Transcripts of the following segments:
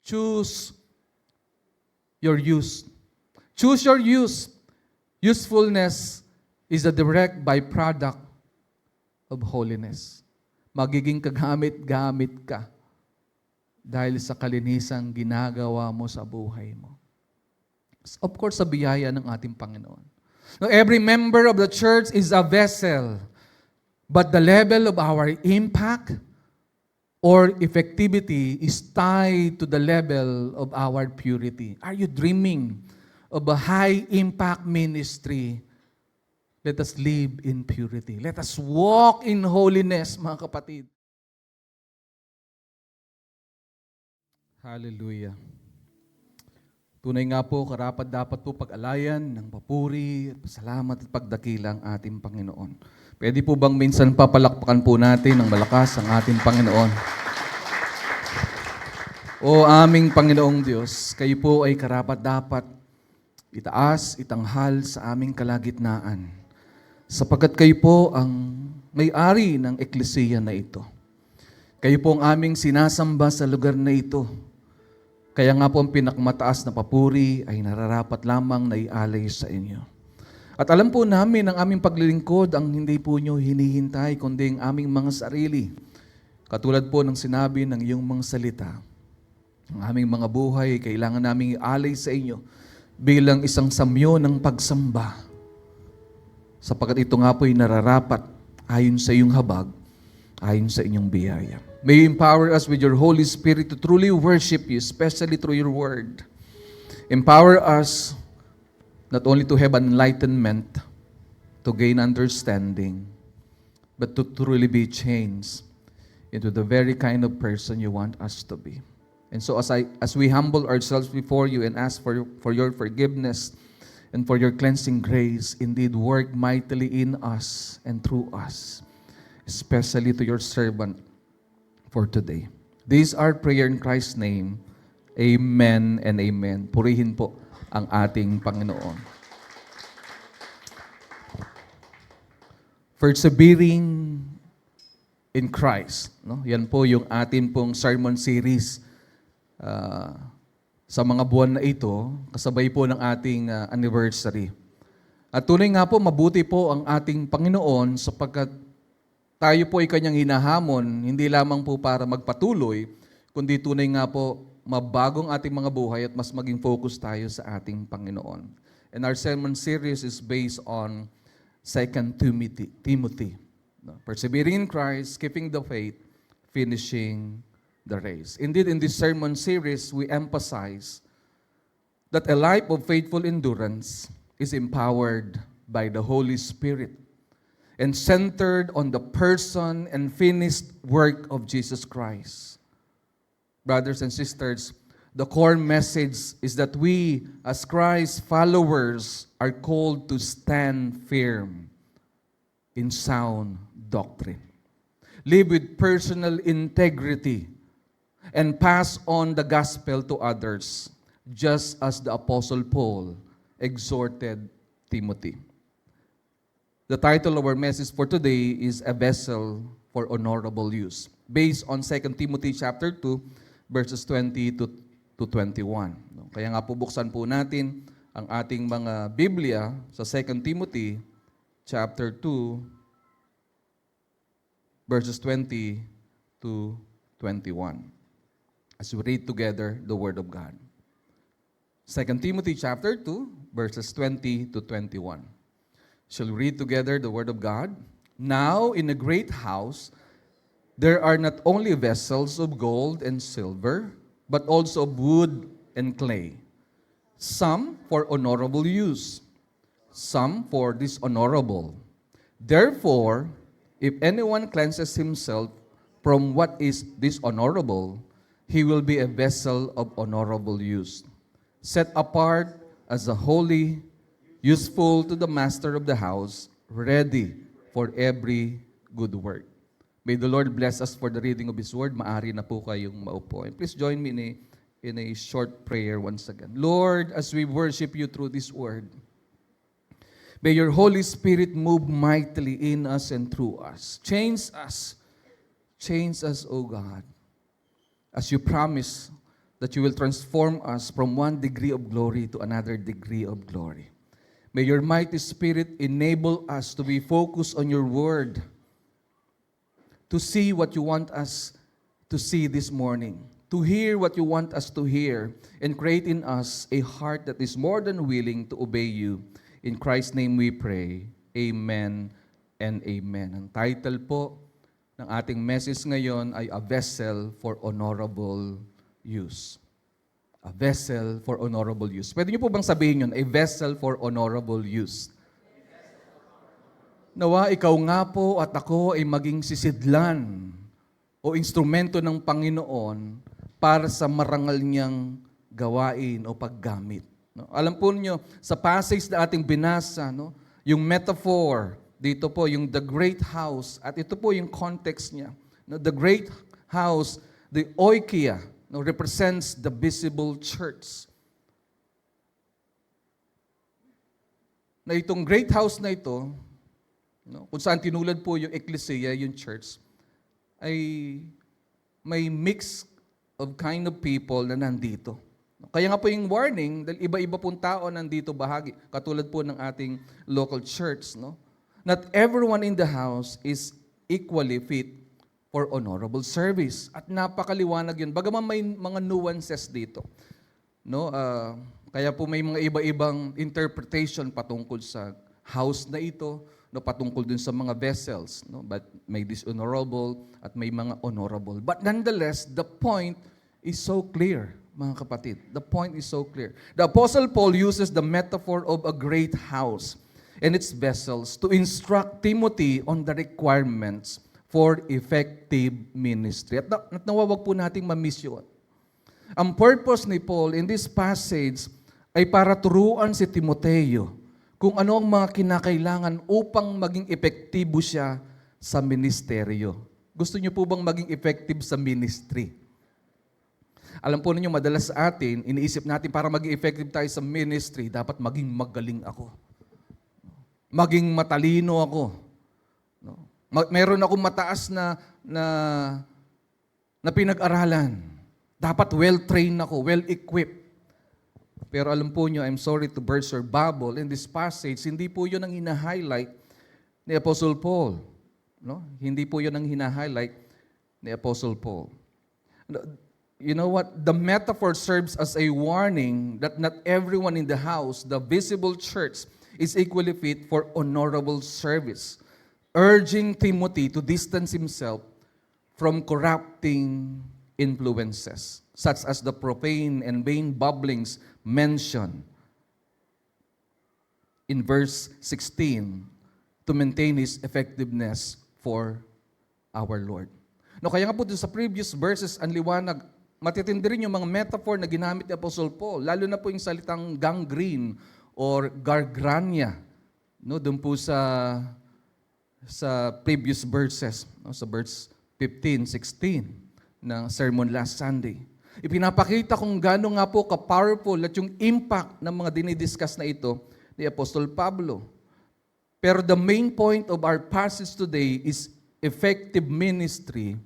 Choose your use. Choose your use. Usefulness is a direct byproduct of holiness. Magiging kagamit-gamit ka dahil sa kalinisang ginagawa mo sa buhay mo. Of course, sa biyaya ng ating Panginoon. Now, every member of the church is a vessel, but the level of our impact or effectivity is tied to the level of our purity. Are you dreaming of a high-impact ministry? Let us live in purity. Let us walk in holiness, mga kapatid. Hallelujah. Tunay nga po, karapat dapat po pag-alayan ng papuri, salamat at pagdakila ang ating Panginoon. Pwede po bang minsan papalakpakan po natin ng malakas ang ating Panginoon? O aming Panginoong Diyos, kayo po ay karapat dapat itaas, itanghal sa aming kalagitnaan. Sapagkat kayo po ang may-ari ng eklesiya na ito. Kayo po ang aming sinasamba sa lugar na ito. Kaya nga po ang pinakmataas na papuri ay nararapat lamang na ialay sa inyo. At alam po namin ang aming paglilingkod ang hindi po nyo hinihintay, kundi ang aming mga sarili. Katulad po ng sinabi ng iyong mga salita. Ang aming mga buhay, kailangan naming ialay sa inyo bilang isang samyo ng pagsamba. Sapagkat ito nga po ay nararapat ayon sa iyong habag, ayon sa inyong biyaya. May you empower us with your Holy Spirit to truly worship you, especially through your word. Empower us not only to have enlightenment, to gain understanding, but to truly be changed into the very kind of person you want us to be. And so as we humble ourselves before you and ask for your forgiveness and for your cleansing grace, indeed work mightily in us and through us, especially to your servant for today. These are prayer in Christ's name. Amen and amen. Purihin po ang ating Panginoon. Persevering in Christ. No? Yan po yung atin pong sermon series sa mga buwan na ito, kasabay po ng ating anniversary. At tunay nga po, mabuti po ang ating Panginoon sapagkat tayo po ay kanyang hinahamon, hindi lamang po para magpatuloy, kundi tunay nga po, mabagong ating mga buhay at mas maging focus tayo sa ating Panginoon. And our sermon series is based on 2 Timothy. Persevering in Christ, keeping the faith, finishing the race. Indeed, in this sermon series, we emphasize that a life of faithful endurance is empowered by the Holy Spirit and centered on the person and finished work of Jesus Christ. Brothers and sisters, the core message is that we, as Christ's followers, are called to stand firm in sound doctrine, live with personal integrity, and pass on the gospel to others, just as the Apostle Paul exhorted Timothy. The title of our message for today is A Vessel for Honorable Use, based on 2 Timothy chapter 2, verses 20 to 21. Kaya nga po buksan po natin ang ating mga Biblia sa 2 Timothy chapter 2, verses 20 to 21. As we read together the Word of God. 2 Timothy chapter 2, verses 20 to 21. Shall we read together the Word of God? Now, in a great house, there are not only vessels of gold and silver, but also of wood and clay, some for honorable use, some for dishonorable. Therefore, if anyone cleanses himself from what is dishonorable, he will be a vessel of honorable use, set apart as a holy, useful to the master of the house, ready for every good work. May the Lord bless us for the reading of His Word. Maari na po kayong maupo. And please join me in a short prayer once again. Lord, as we worship You through this Word, may Your Holy Spirit move mightily in us and through us. Change us, O God. As You promise that you will transform us from one degree of glory to another degree of glory. May your mighty Spirit enable us to be focused on your word, to see what you want us to see this morning, to hear what you want us to hear, and create in us a heart that is more than willing to obey you. In Christ's name we pray. Amen and amen. Ang title po ng ating message ngayon ay A Vessel for Honorable Use. A vessel for honorable use. Pwede niyo po bang sabihin yun? A vessel for honorable use. Nawa ikaw nga po at ako ay maging sisidlan o instrumento ng Panginoon para sa marangal niyang gawain o paggamit. No? Alam po niyo, sa passage na ating binasa, no, yung metaphor, dito po yung the great house, at ito po yung context niya. No, the great house, the oikia, no, represents the visible church. Na itong great house na ito, no, kung saan tinulad po yung ecclesia, yung church, ay may mix of kind of people na nandito. Kaya nga po yung warning, dahil iba-iba pong tao nandito bahagi, katulad po ng ating local church. No? Not everyone in the house is equally fit for honorable service. At napakaliwanag yun. Bagaman may mga nuances dito. No? Kaya po may mga iba-ibang interpretation patungkol sa house na ito, no, patungkol din sa mga vessels. No? But may dishonorable at may mga honorable. But nonetheless, the point is so clear, mga kapatid. The point is so clear. The Apostle Paul uses the metaphor of a great house and its vessels to instruct Timothy on the requirements for effective ministry. At nawawag po nating ma-miss yun. Ang purpose ni Paul in this passage ay para turuan si Timoteo kung ano ang mga kinakailangan upang maging epektibo siya sa ministeryo. Gusto niyo po bang maging effective sa ministry? Alam po ninyo, madalas sa atin, iniisip natin para maging effective tayo sa ministry, dapat maging magaling ako. Maging matalino ako. No? Meron akong mataas na pinag-aralan. Dapat well-trained ako, well-equipped. Pero alam po nyo, I'm sorry to burst your bubble. In this passage, hindi po yun ang hina-highlight ni Apostle Paul. No? Hindi po yun ang hina-highlight ni Apostle Paul. You know what? The metaphor serves as a warning that not everyone in the house, the visible church, is equally fit for honorable service, urging Timothy to distance himself from corrupting influences, such as the profane and vain babblings mentioned in verse 16, to maintain his effectiveness for our Lord. No, kaya nga po sa previous verses, ang liwanag, matitindi rin yung mga metaphor na ginamit ni Apostle Paul, lalo na po yung salitang gangrene or gargrania, no, doon po sa previous verses, no, sa verse 15, 16 ng sermon last Sunday. Ipinapakita kung gaano nga po ka-powerful at yung impact ng mga dinidiscuss na ito ni Apostol Pablo. Pero the main point of our passage today is effective ministry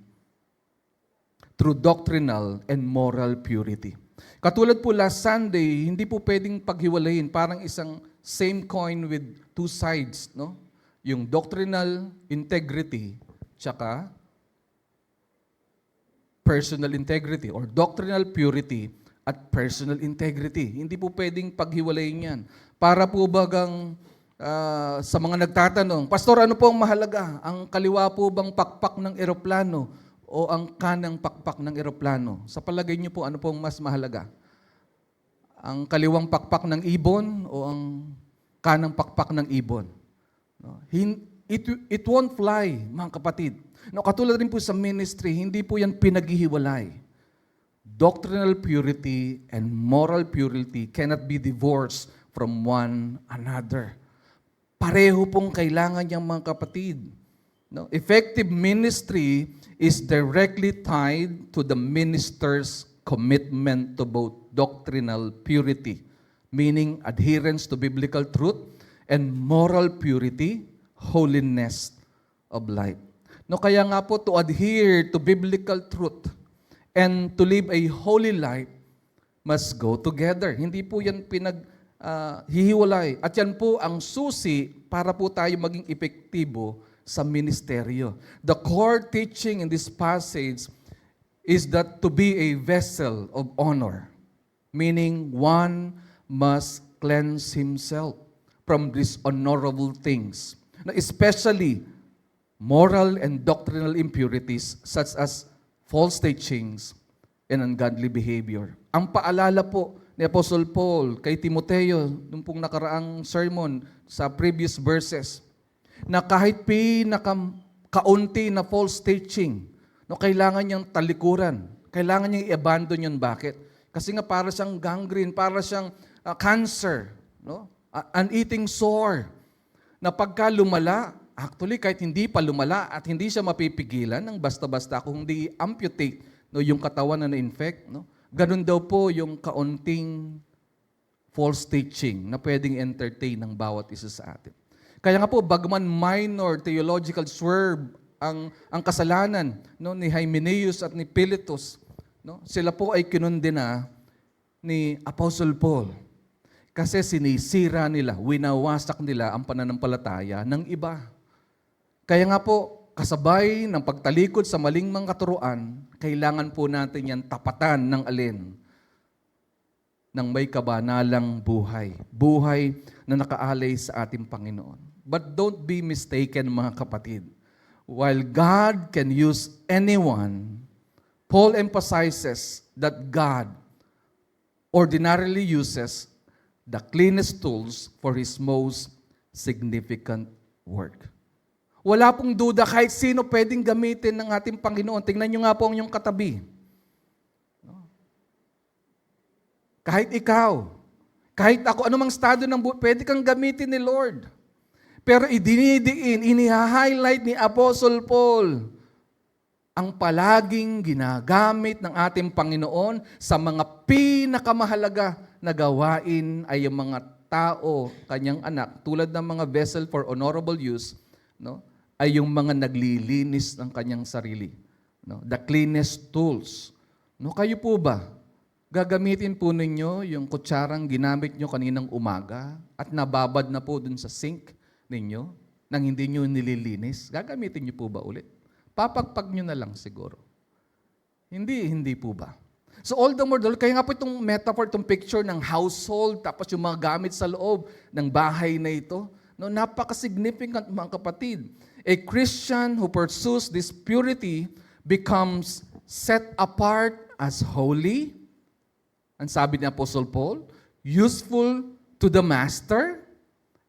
through doctrinal and moral purity. Katulad po last Sunday, hindi po pwedeng paghiwalayin, parang isang same coin with two sides, no? Yung doctrinal integrity, tsaka personal integrity, or doctrinal purity at personal integrity. Hindi po pwedeng paghiwalayin yan. Para po bagang sa mga nagtatanong, Pastor, ano po ang mahalaga? Ang kaliwa po bang pakpak ng eroplano o ang kanang pakpak ng eroplano? Sa palagay niyo po, ano po ang mas mahalaga? Ang kaliwang pakpak ng ibon o ang kanang pakpak ng ibon? No? It won't fly, mga kapatid. No, katulad rin po sa ministry, hindi po yan pinaghihiwalay. Doctrinal purity and moral purity cannot be divorced from one another. Pareho pong kailangan niyang mga kapatid. No? Effective ministry is directly tied to the minister's commitment to both doctrinal purity, meaning adherence to biblical truth, and moral purity, holiness of life. No, kaya nga po, to adhere to biblical truth and to live a holy life must go together. Hindi po yan hihiwalay. At yan po ang susi para po tayo maging epektibo sa ministeryo. The core teaching in this passage is that to be a vessel of honor, meaning one must cleanse himself from dishonorable things, especially moral and doctrinal impurities such as false teachings and ungodly behavior. Ang paalala po ni Apostle Paul kay Timoteo nung pong nakaraang sermon sa previous verses, na kahit pinakaunti na false teaching, kailangan niyang talikuran, kailangan niyang i-abandon yun. Bakit? Kasi nga para siyang gangrene, para siyang cancer, an eating sore, na pagka lumala, actually kahit hindi pa lumala at hindi siya mapipigilan ng basta-basta kung hindi amputate yung katawan na na-infect, ganun daw po yung kaunting false teaching na pwedeng entertain ng bawat isa sa atin. Kaya nga po, bagaman minor theological swerve ang kasalanan ni Hymenaeus at ni Philetus, sila po ay kinundena ni Apostle Paul kasi sinisira nila, winawasak nila ang pananampalataya ng iba. Kaya nga po, kasabay ng pagtalikod sa maling mga katuruan, kailangan po natin yan tapatan ng alin? Ng may kabanalang buhay. Buhay na nakaalay sa ating Panginoon. But don't be mistaken, mga kapatid. While God can use anyone, Paul emphasizes that God ordinarily uses the cleanest tools for His most significant work. Wala pong duda kahit sino pwedeng gamitin ng ating Panginoon. Tingnan nyo nga po ang inyong katabi. Kahit ikaw, kahit ako, anumang estado ng buhay, pwede kang gamitin ni Lord. Pero inihighlight ni Apostle Paul ang palaging ginagamit ng ating Panginoon sa mga pinakamahalaga na gawain ay yung mga tao, kanyang anak, tulad ng mga vessel for honorable use, ay yung mga naglilinis ng kanyang sarili. The cleanest tools. Kayo po ba? Gagamitin po ninyo yung kutsarang ginamit nyo kaninang umaga at nababad na po dun sa sink ninyo nang hindi nyo nililinis? Gagamitin nyo po ba ulit? Papagpag nyo na lang siguro. Hindi po ba? So all the more, kaya nga po itong metaphor, itong picture ng household, tapos yung mga gamit sa loob ng bahay na ito, napaka-significant, mga kapatid. A Christian who pursues this purity becomes set apart as holy, ang sabi ni Apostle Paul, useful to the master,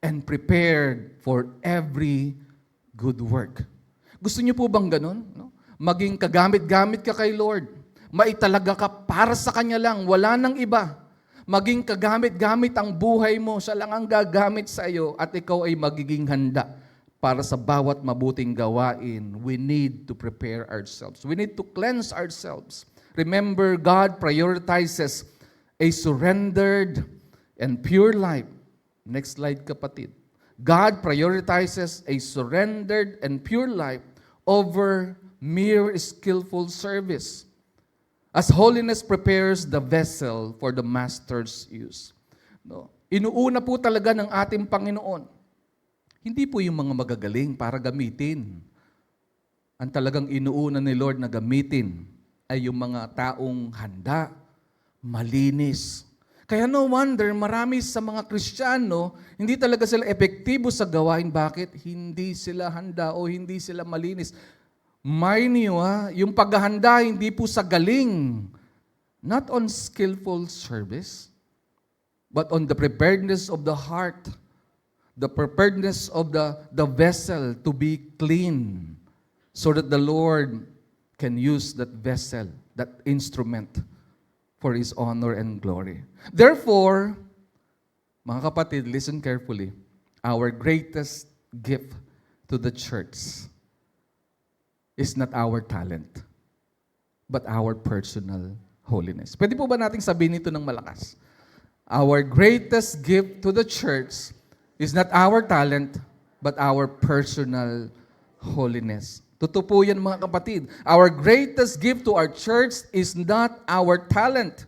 and prepared for every good work. Gusto niyo po bang ganun? Maging kagamit-gamit ka kay Lord. Maitalaga ka para sa Kanya lang, wala nang iba. Maging kagamit-gamit ang buhay mo, siya lang ang gagamit sa iyo at ikaw ay magiging handa para sa bawat mabuting gawain. We need to prepare ourselves. We need to cleanse ourselves. Remember, God prioritizes a surrendered and pure life. Next slide, kapatid. God prioritizes a surrendered and pure life over mere skillful service, as holiness prepares the vessel for the master's use. Inuuna po talaga ng ating Panginoon. Hindi po yung mga magagaling para gamitin. Ang talagang inuuna ni Lord na gamitin ay yung mga taong handa, malinis. Kaya no wonder, marami sa mga Kristiyano, hindi talaga sila epektibo sa gawain. Bakit? Hindi sila handa o hindi sila malinis. Mind you, yung paghahanda, hindi po sa galing. Not on skillful service, but on the preparedness of the heart, the preparedness of the vessel to be clean, so that the Lord can use that vessel, that instrument, for His honor and glory. Therefore, mga kapatid, listen carefully. Our greatest gift to the church is not our talent, but our personal holiness. Pwede po ba nating sabihin ito ng malakas? Our greatest gift to the church is not our talent, but our personal holiness. Totoo po yan, mga kapatid. Our greatest gift to our church is not our talent,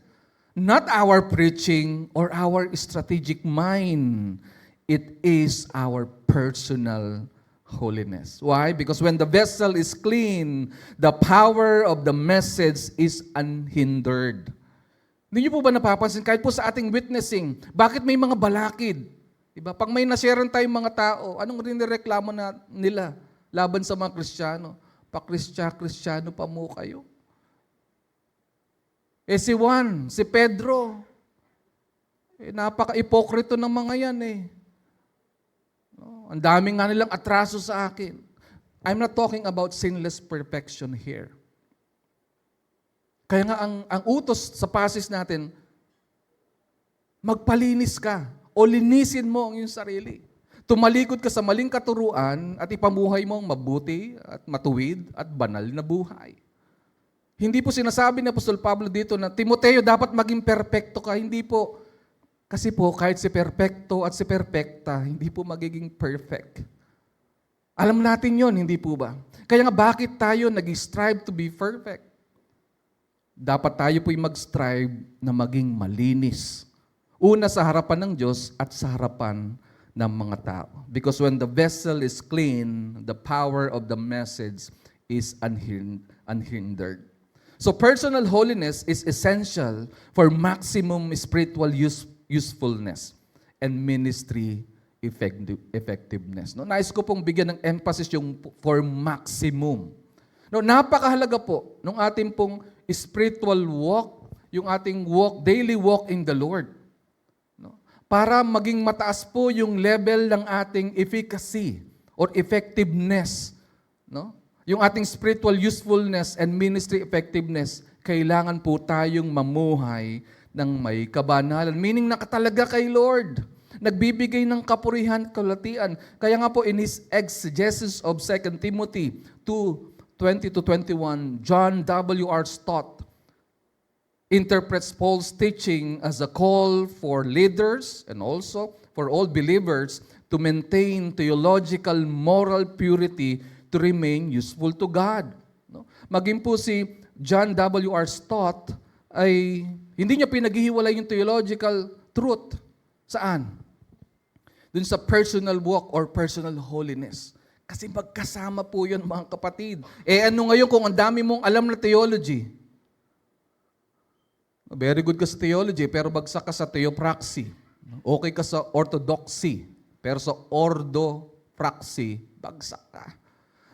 Not our preaching or our strategic mind. It is our personal holiness. Why? Because when the vessel is clean, the power of the message is unhindered. Hindi niyo po ba napapansin, kahit po sa ating witnessing, bakit may mga balakid? Diba? Pag may nasharean tayong mga tao, anong rinireklamo na nila laban sa mga Kristiyano? Kristyano pa mo kayo. Si Juan, si Pedro, napaka-ipokrito ng mga yan No? Ang daming nga nilang atraso sa akin. I'm not talking about sinless perfection here. Kaya nga ang utos sa passage natin, magpalinis ka o linisin mo ang iyong sarili. Tumalikod ka sa maling katuruan at ipamuhay mo ang mabuti at matuwid at banal na buhay. Hindi po sinasabi ni Apostol Pablo dito na, Timoteo, dapat maging perpekto ka. Hindi po. Kasi po, kahit si perpekto at si perpekta, hindi po magiging perfect. Alam natin yon, hindi po ba? Kaya nga, bakit tayo nag-strive to be perfect? Dapat tayo po'y mag-strive na maging malinis. Una sa harapan ng Diyos at sa harapan ng mga tao. Because when the vessel is clean, the power of the message is unhindered. So personal holiness is essential for maximum spiritual usefulness and ministry effectiveness. No, nais ko pong bigyan ng emphasis yung for maximum. No, napakahalaga po ng ating pong spiritual walk, yung ating walk, daily walk in the Lord. Para maging mataas po yung level ng ating efficacy or effectiveness. No? Yung ating spiritual usefulness and ministry effectiveness, kailangan po tayong mamuhay ng may kabanalan. Meaning nakatalaga kay Lord. Nagbibigay ng kapurihan, kalatian. Kaya nga po in his exegesis of 2 Timothy 2:20-21, John W.R. Stott interprets Paul's teaching as a call for leaders and also for all believers to maintain theological moral purity to remain useful to God. No? Maging po si John W.R. Stott ay hindi niya pinaghihiwalay yung theological truth. Saan? Dun sa personal walk or personal holiness. Kasi magkasama po yun mga kapatid. Ano ngayon kung ang dami mong alam na theology? Very good ka sa theology, pero bagsak ka sa theopraxy. Okay ka sa orthodoxy, pero sa ordopraxy, bagsak ka.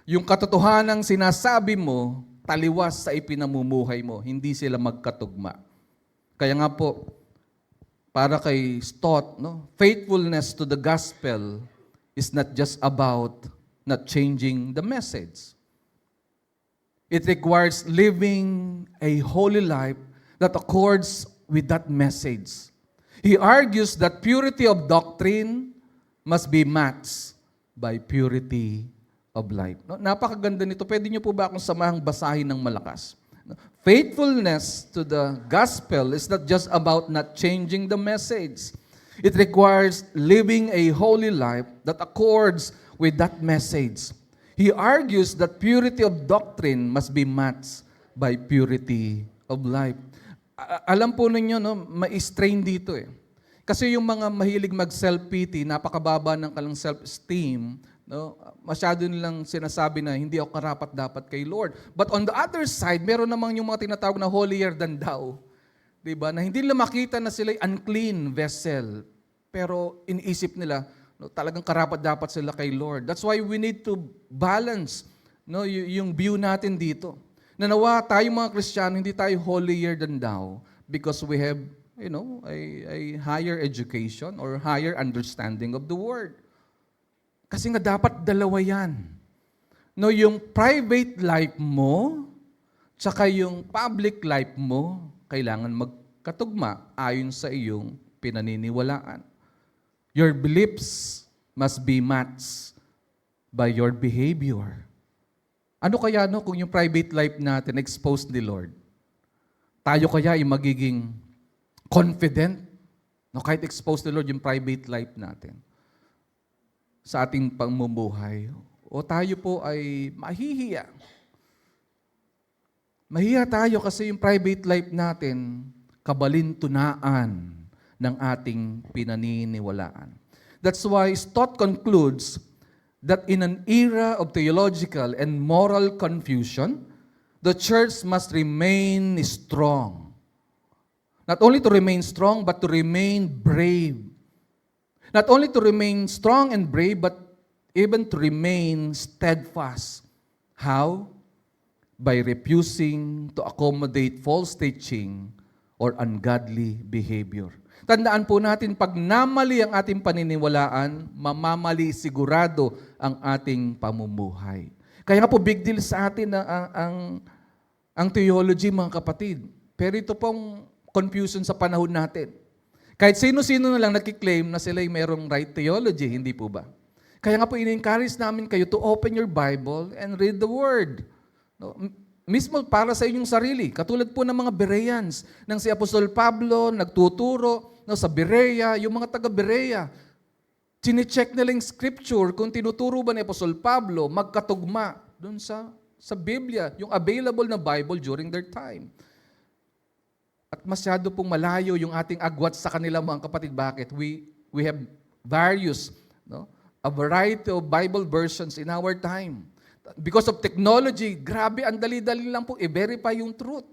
Yung katotohanang sinasabi mo, taliwas sa ipinamumuhay mo, hindi sila magkatugma. Kaya nga po, para kay Stott, no, faithfulness to the gospel is not just about not changing the message. It requires living a holy life that accords with that message. He argues that purity of doctrine must be matched by purity of life. No, napakaganda nito. Pwede niyo po ba akong samahang basahin ng malakas? Faithfulness to the gospel is not just about not changing the message. It requires living a holy life that accords with that message. He argues that purity of doctrine must be matched by purity of life. Alam po ninyo, no, ma-strain dito Kasi yung mga mahilig mag-self-pity, napakababa ng kalang self-esteem, no, masyado nilang sinasabi na hindi ako karapat-dapat kay Lord. But on the other side, meron namang yung mga tinatawag na holier than thou. Diba? Na hindi nila makita na sila'y unclean vessel. Pero iniisip nila, no, talagang karapat-dapat sila kay Lord. That's why we need to balance, no, yung view natin dito. Nanawa tayong mga Kristiyano, hindi tayo holier than thou because we have, a higher education or higher understanding of the Word. Kasi nga dapat dalawa yan. No, yung private life mo, tsaka yung public life mo, kailangan magkatugma ayon sa iyong pinaniniwalaan. Your beliefs must be matched by your behavior. Ano kaya kung yung private life natin exposed ni Lord? Tayo kaya ay magiging confident? No, kahit exposed ni Lord yung private life natin sa ating pamumuhay. O tayo po ay mahihiya. Mahihiya tayo kasi yung private life natin, kabalintunaan ng ating pinaniniwalaan. That's why Stott concludes that in an era of theological and moral confusion, the church must remain strong. Not only to remain strong, but to remain brave. Not only to remain strong and brave, but even to remain steadfast. How? By refusing to accommodate false teaching or ungodly behavior. Tandaan po natin, pag namali ang ating paniniwalaan, mamamali sigurado ang ating pamumuhay. Kaya nga po, big deal sa atin ang theology, mga kapatid. Pero ito pong confusion sa panahon natin. Kahit sino-sino na lang nakiklaim na sila'y merong right theology, hindi po ba? Kaya nga po, in-encourage namin kayo to open your Bible and read the Word. No? Mismo para sa inyong sarili. Katulad po ng mga Bereans, nang si Apostol Pablo nagtuturo sa Berea, yung mga taga-Berea, chine-check nila yung scripture kung tinuturo ba ni Apostol Pablo magkatugma dun sa Biblia, yung available na Bible during their time. At masyado pong malayo yung ating agwat sa kanila, mga kapatid. Bakit? We have various, a variety of Bible versions in our time. Because of technology, grabe, ang dali-dali lang po i-verify yung truth.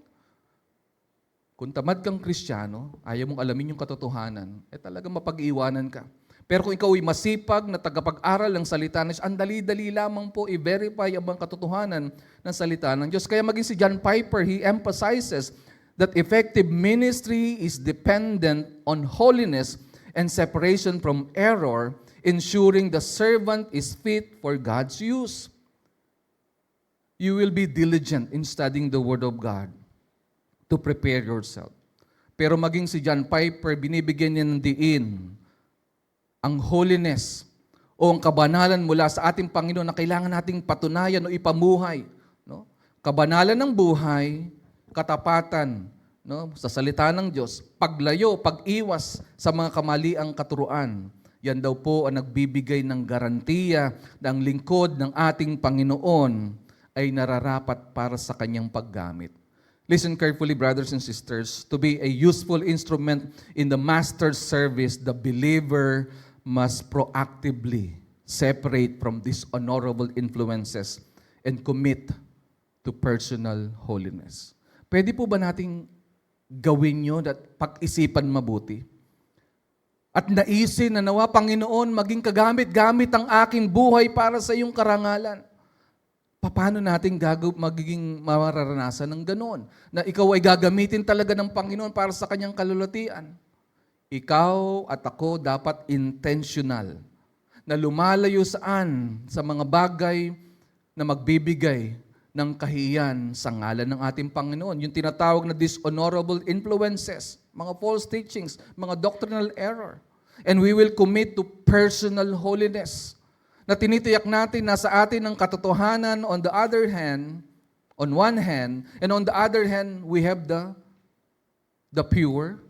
Kung tamad kang Kristiyano, ayaw mong alamin yung katotohanan, talagang mapag-iwanan ka. Pero kung ikaw ay masipag na tagapag-aral ng salita ng Diyos, ang dali-dali lamang po i-verify ang mga katotohanan ng salita ng Diyos. Kaya maging si John Piper, he emphasizes that effective ministry is dependent on holiness and separation from error, ensuring the servant is fit for God's use. You will be diligent in studying the Word of God to prepare yourself. Pero maging si John Piper, binibigyan niya ng diin ang holiness o ang kabanalan mula sa ating Panginoon na kailangan nating patunayan o ipamuhay. No? Kabanalan ng buhay, katapatan sa salita ng Diyos, paglayo, pag-iwas sa mga kamaliang katuruan. Yan daw po ang nagbibigay ng garantiya na ang lingkod ng ating Panginoon ay nararapat para sa kanyang paggamit. Listen carefully, brothers and sisters. To be a useful instrument in the Master's service, the believer must proactively separate from dishonorable influences and commit to personal holiness. Pwede po ba nating gawin yun at pag-isipan mabuti? At naisin na nawa, Panginoon, maging kagamit-gamit ang aking buhay para sa iyong karangalan. Paano natin magiging mararanasan ng ganoon? Na ikaw ay gagamitin talaga ng Panginoon para sa kanyang kalulatian. Ikaw at ako dapat intentional na lumalayo saan sa mga bagay na magbibigay ng kahiyan sa ngalan ng ating Panginoon. Yung tinatawag na dishonorable influences, mga false teachings, mga doctrinal error. And we will commit to personal holiness na tinitiyak natin na sa atin ang katotohanan on one hand, and on the other hand, we have the pure,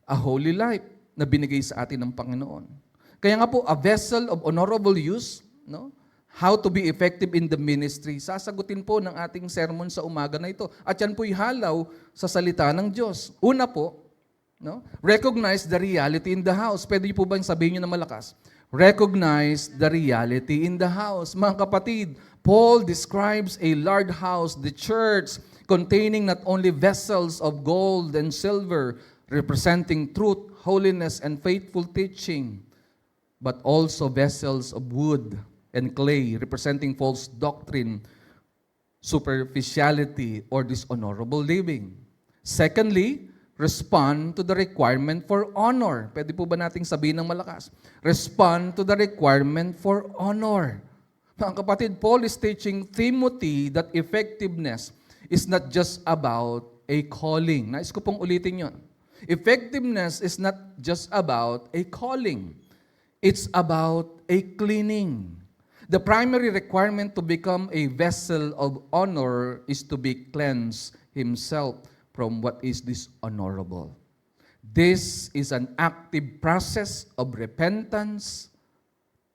a holy life na binigay sa atin ng Panginoon. Kaya nga po, a vessel of honorable use, how to be effective in the ministry, sasagutin po ng ating sermon sa umaga na ito. At yan po'y halaw sa salita ng Diyos. Una po, recognize the reality in the house. Pwede niyo po ba sabihin niyo na malakas? Recognize the reality in the house. Mga kapatid, Paul describes a large house, the church, containing not only vessels of gold and silver, representing truth, holiness, and faithful teaching, but also vessels of wood and clay, representing false doctrine, superficiality, or dishonorable living. Secondly, respond to the requirement for honor. Pwede po ba nating sabihin ng malakas? Respond to the requirement for honor. Mga kapatid, Paul is teaching Timothy that effectiveness is not just about a calling. Nais ko pong ulitin yon. Effectiveness is not just about a calling. It's about a cleaning. The primary requirement to become a vessel of honor is to be cleansed himself from what is dishonorable. This is an active process of repentance,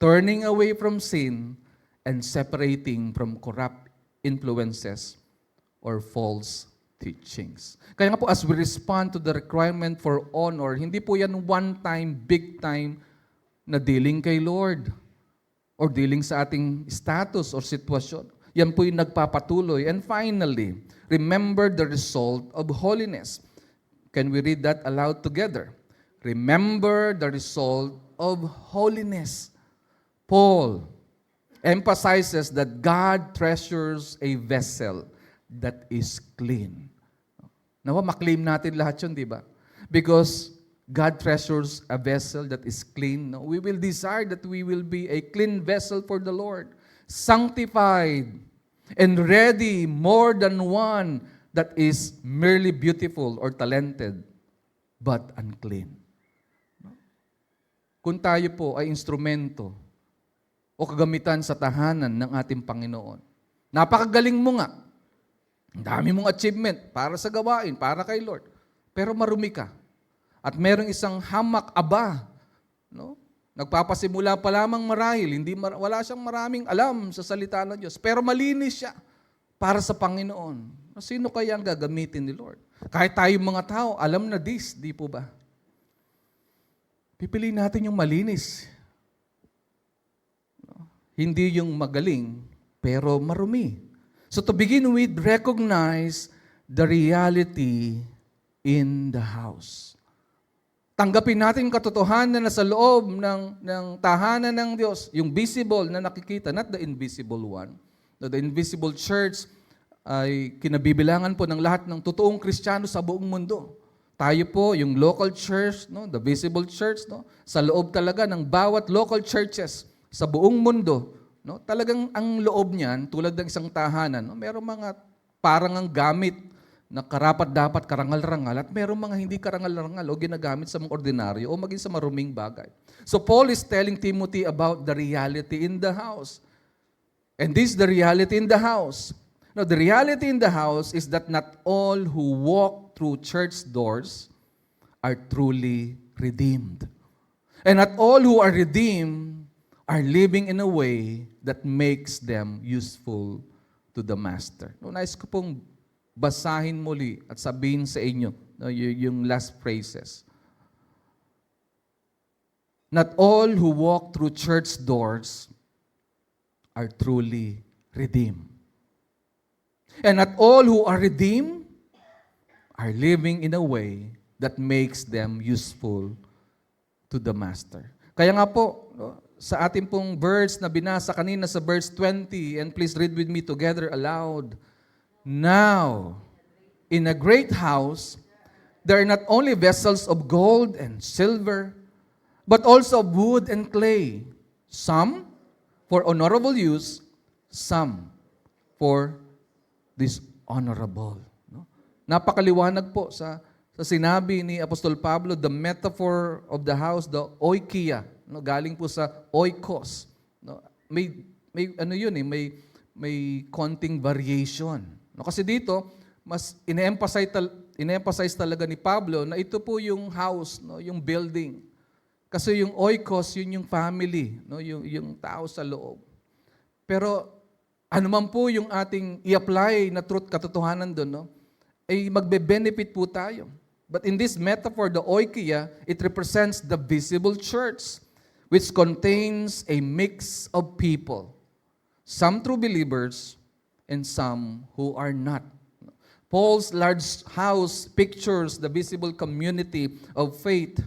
turning away from sin, and separating from corrupt influences or false teachings. Kaya nga po, as we respond to the requirement for honor, hindi po yan one time, big time na dealing kay Lord or dealing sa ating status or sitwasyon. Yan po yung nagpapatuloy. And finally, remember the result of holiness. Can we read that aloud together? Remember the result of holiness. Paul emphasizes that God treasures a vessel that is clean. Nawa, maklaim natin lahat yun, di ba? Because God treasures a vessel that is clean. No? We will desire that we will be a clean vessel for the Lord, sanctified and ready more than one that is merely beautiful or talented, but unclean. Kung tayo po ay instrumento o kagamitan sa tahanan ng ating Panginoon, napakagaling mo nga, ang dami mong achievement para sa gawain, para kay Lord, pero marumi ka. At merong isang hamak aba, no? Nagpapasimula pa lamang marahil, wala siyang maraming alam sa salita ng Diyos, pero malinis siya para sa Panginoon. Sino kaya ang gagamitin ni Lord? Kahit tayong mga tao, alam na this, di po ba? Pipiliin natin yung malinis. No? Hindi yung magaling, pero marumi. So to begin with, recognize the reality in the house. Tanggapin natin yung katotohanan na sa loob ng tahanan ng Diyos, yung visible na nakikita, not the invisible one. The invisible church ay kinabibilangan po ng lahat ng totoong Kristiyano sa buong mundo. Tayo po, yung local church, no, the visible church, no, sa loob talaga ng bawat local churches sa buong mundo, no, talagang ang loob niyan, tulad ng isang tahanan, no, merong mga parang ang gamit na karapat-dapat karangal-rangal at merong mga hindi karangal-rangal o ginagamit sa mga ordinaryo o maging sa maruming bagay. So Paul is telling Timothy about the reality in the house. And this is the reality in the house. Now, the reality in the house is that not all who walk through church doors are truly redeemed. And not all who are redeemed are living in a way that makes them useful to the Master. No, nais ko pong basahin muli at sabihin sa inyo, no, yung last phrases. Not all who walk through church doors are truly redeemed. And not all who are redeemed are living in a way that makes them useful to the Master. Kaya nga po, no, sa ating pong verse na binasa kanina sa verse 20, and please read with me together aloud. Now, in a great house, there are not only vessels of gold and silver, but also of wood and clay, some for honorable use, some for dishonorable. No? Napakaliwanag po sa sinabi ni Apostol Pablo, the metaphor of the house, the oikia, no? Galing po sa oikos. No? May ano yun may konting variation. No? Kasi dito, mas ine-emphasize talaga ni Pablo na ito po yung house, no? Yung building. Kasi yung oikos, yun yung family, no? Yung tao sa loob. Pero ano man po yung ating i-apply na truth, katotohanan doon, no? Ay magbe-benefit po tayo. But in this metaphor, the oikia, it represents the visible church, which contains a mix of people. Some true believers and some who are not. Paul's large house pictures the visible community of faith,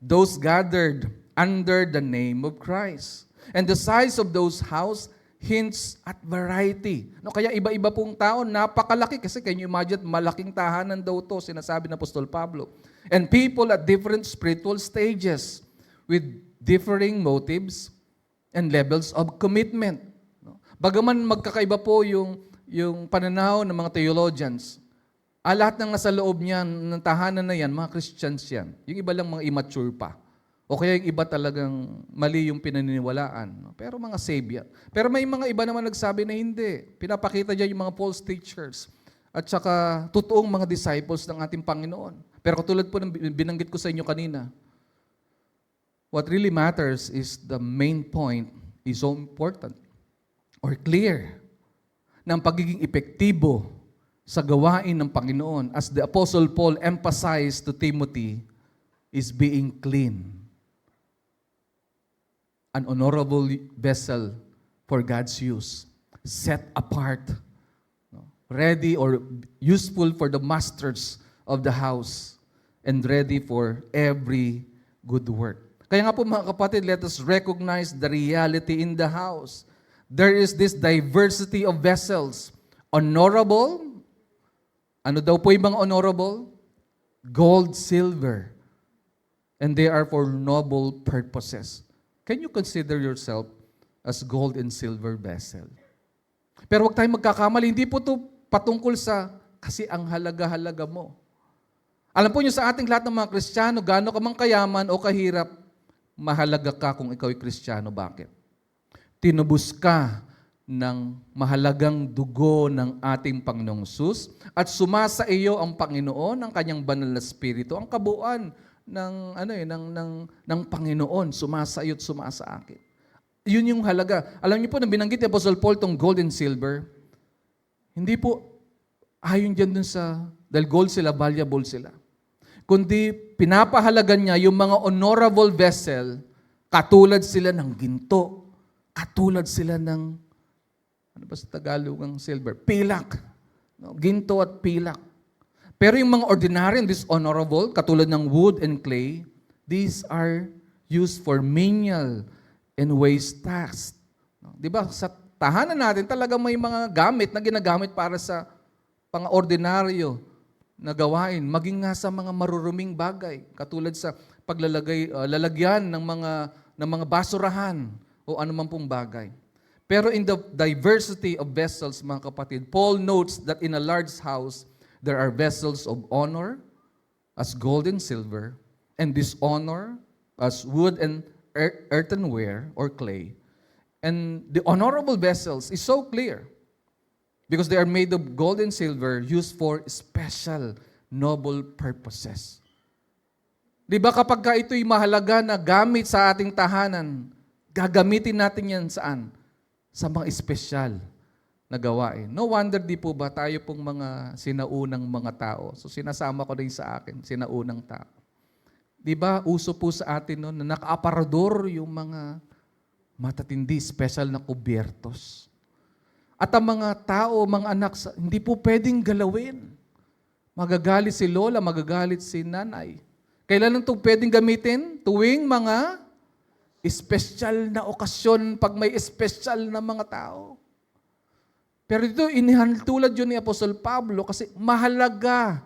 those gathered under the name of Christ. And the size of those houses hints at variety. No, kaya iba-iba pong tao, napakalaki. Kasi can you imagine, malaking tahanan daw to, sinasabi ng Apostol Pablo. And people at different spiritual stages with differing motives and levels of commitment. No? Bagaman magkakaiba po yung pananaw ng mga theologians, lahat ng nasa loob niyan, ng tahanan na yan, mga Christians yan. Yung iba lang mga immature pa. O kaya yung iba talagang mali yung pinaniniwalaan. No? Pero mga saved yan. Pero may mga iba naman nagsabi na hindi. Pinapakita dyan yung mga false teachers. At saka totoong mga disciples ng ating Panginoon. Pero katulad po ng binanggit ko sa inyo kanina, what really matters is the main point is so important or clear na ang pagiging epektibo sa gawain ng Panginoon, as the Apostle Paul emphasized to Timothy, is being clean. An honorable vessel for God's use, set apart, ready or useful for the masters of the house, and ready for every good work. Kaya nga po mga kapatid, let us recognize the reality in the house. There is this diversity of vessels. Honorable, ano daw po yung mga honorable? Gold, silver. And they are for noble purposes. Can you consider yourself as gold and silver vessel? Pero huwag tayong magkakamali, hindi po ito patungkol sa kasi ang halaga-halaga mo. Alam po niyo sa ating lahat ng mga Kristiyano, gaano ka mang kayaman o kahirap, mahalaga ka kung ikaw ay Kristiyano. Bakit? Tinubos ka ng mahalagang dugo ng ating Panginoong Hesus at sumasa iyo ang Panginoon, ang kanyang banal na Espiritu, ang kabuuan ng Panginoon, sumasa iyo at sumasa akin. Yun yung halaga. Alam niyo po, nang binanggit ni Apostle Paul tong gold and silver, hindi po ayon dyan dun sa, dahil gold sila, valuable sila. Kundi pinapahalagan niya yung mga honorable vessel, katulad sila ng ginto, katulad sila ng, ano ba sa Tagalog ang silver? Pilak. No? Ginto at pilak. Pero yung mga ordinary and dishonorable, katulad ng wood and clay, these are used for menial and waste tasks. No? Di ba? Sa tahanan natin, talaga may mga gamit na ginagamit para sa pang-ordinaryo na gawain, maging nga sa mga maruruming bagay, katulad sa lalagyan ng mga basurahan o anuman pong bagay. Pero in the diversity of vessels, mga kapatid, Paul notes that in a large house, there are vessels of honor as gold and silver, and dishonor as wood and earthenware or clay. And the honorable vessels is so clear because they are made of gold and silver used for special noble purposes. Di ba kapag ka ito'y mahalaga na gamit sa ating tahanan, gagamitin natin yan saan? Sa mga espesyal na gawain. No wonder di po ba tayo pong mga sinaunang mga tao. So sinasama ko rin sa akin, sinaunang tao. Di ba uso po sa atin no, na nakaaparador yung mga matatindi, special na kubyertos. At ang mga tao, mga anak, hindi po pwedeng galawin. Magagalit si lola, magagalit si nanay. Kailan lang itong pwedeng gamitin? Tuwing mga espesyal na okasyon, pag may espesyal na mga tao. Pero dito, inihaltulad yun ni Apostol Pablo kasi mahalaga.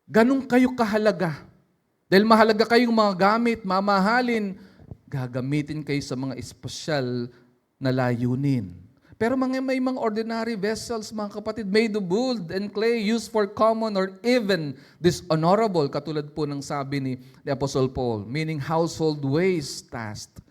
Ganun kayo kahalaga. Dahil mahalaga kayong mga gamit, mamahalin, gagamitin kayo sa mga espesyal na layunin. Pero may mga ordinary vessels, mga kapatid, made of wood and clay, used for common or even dishonorable, katulad po ng sabi ni Apostle Paul, meaning household waste task.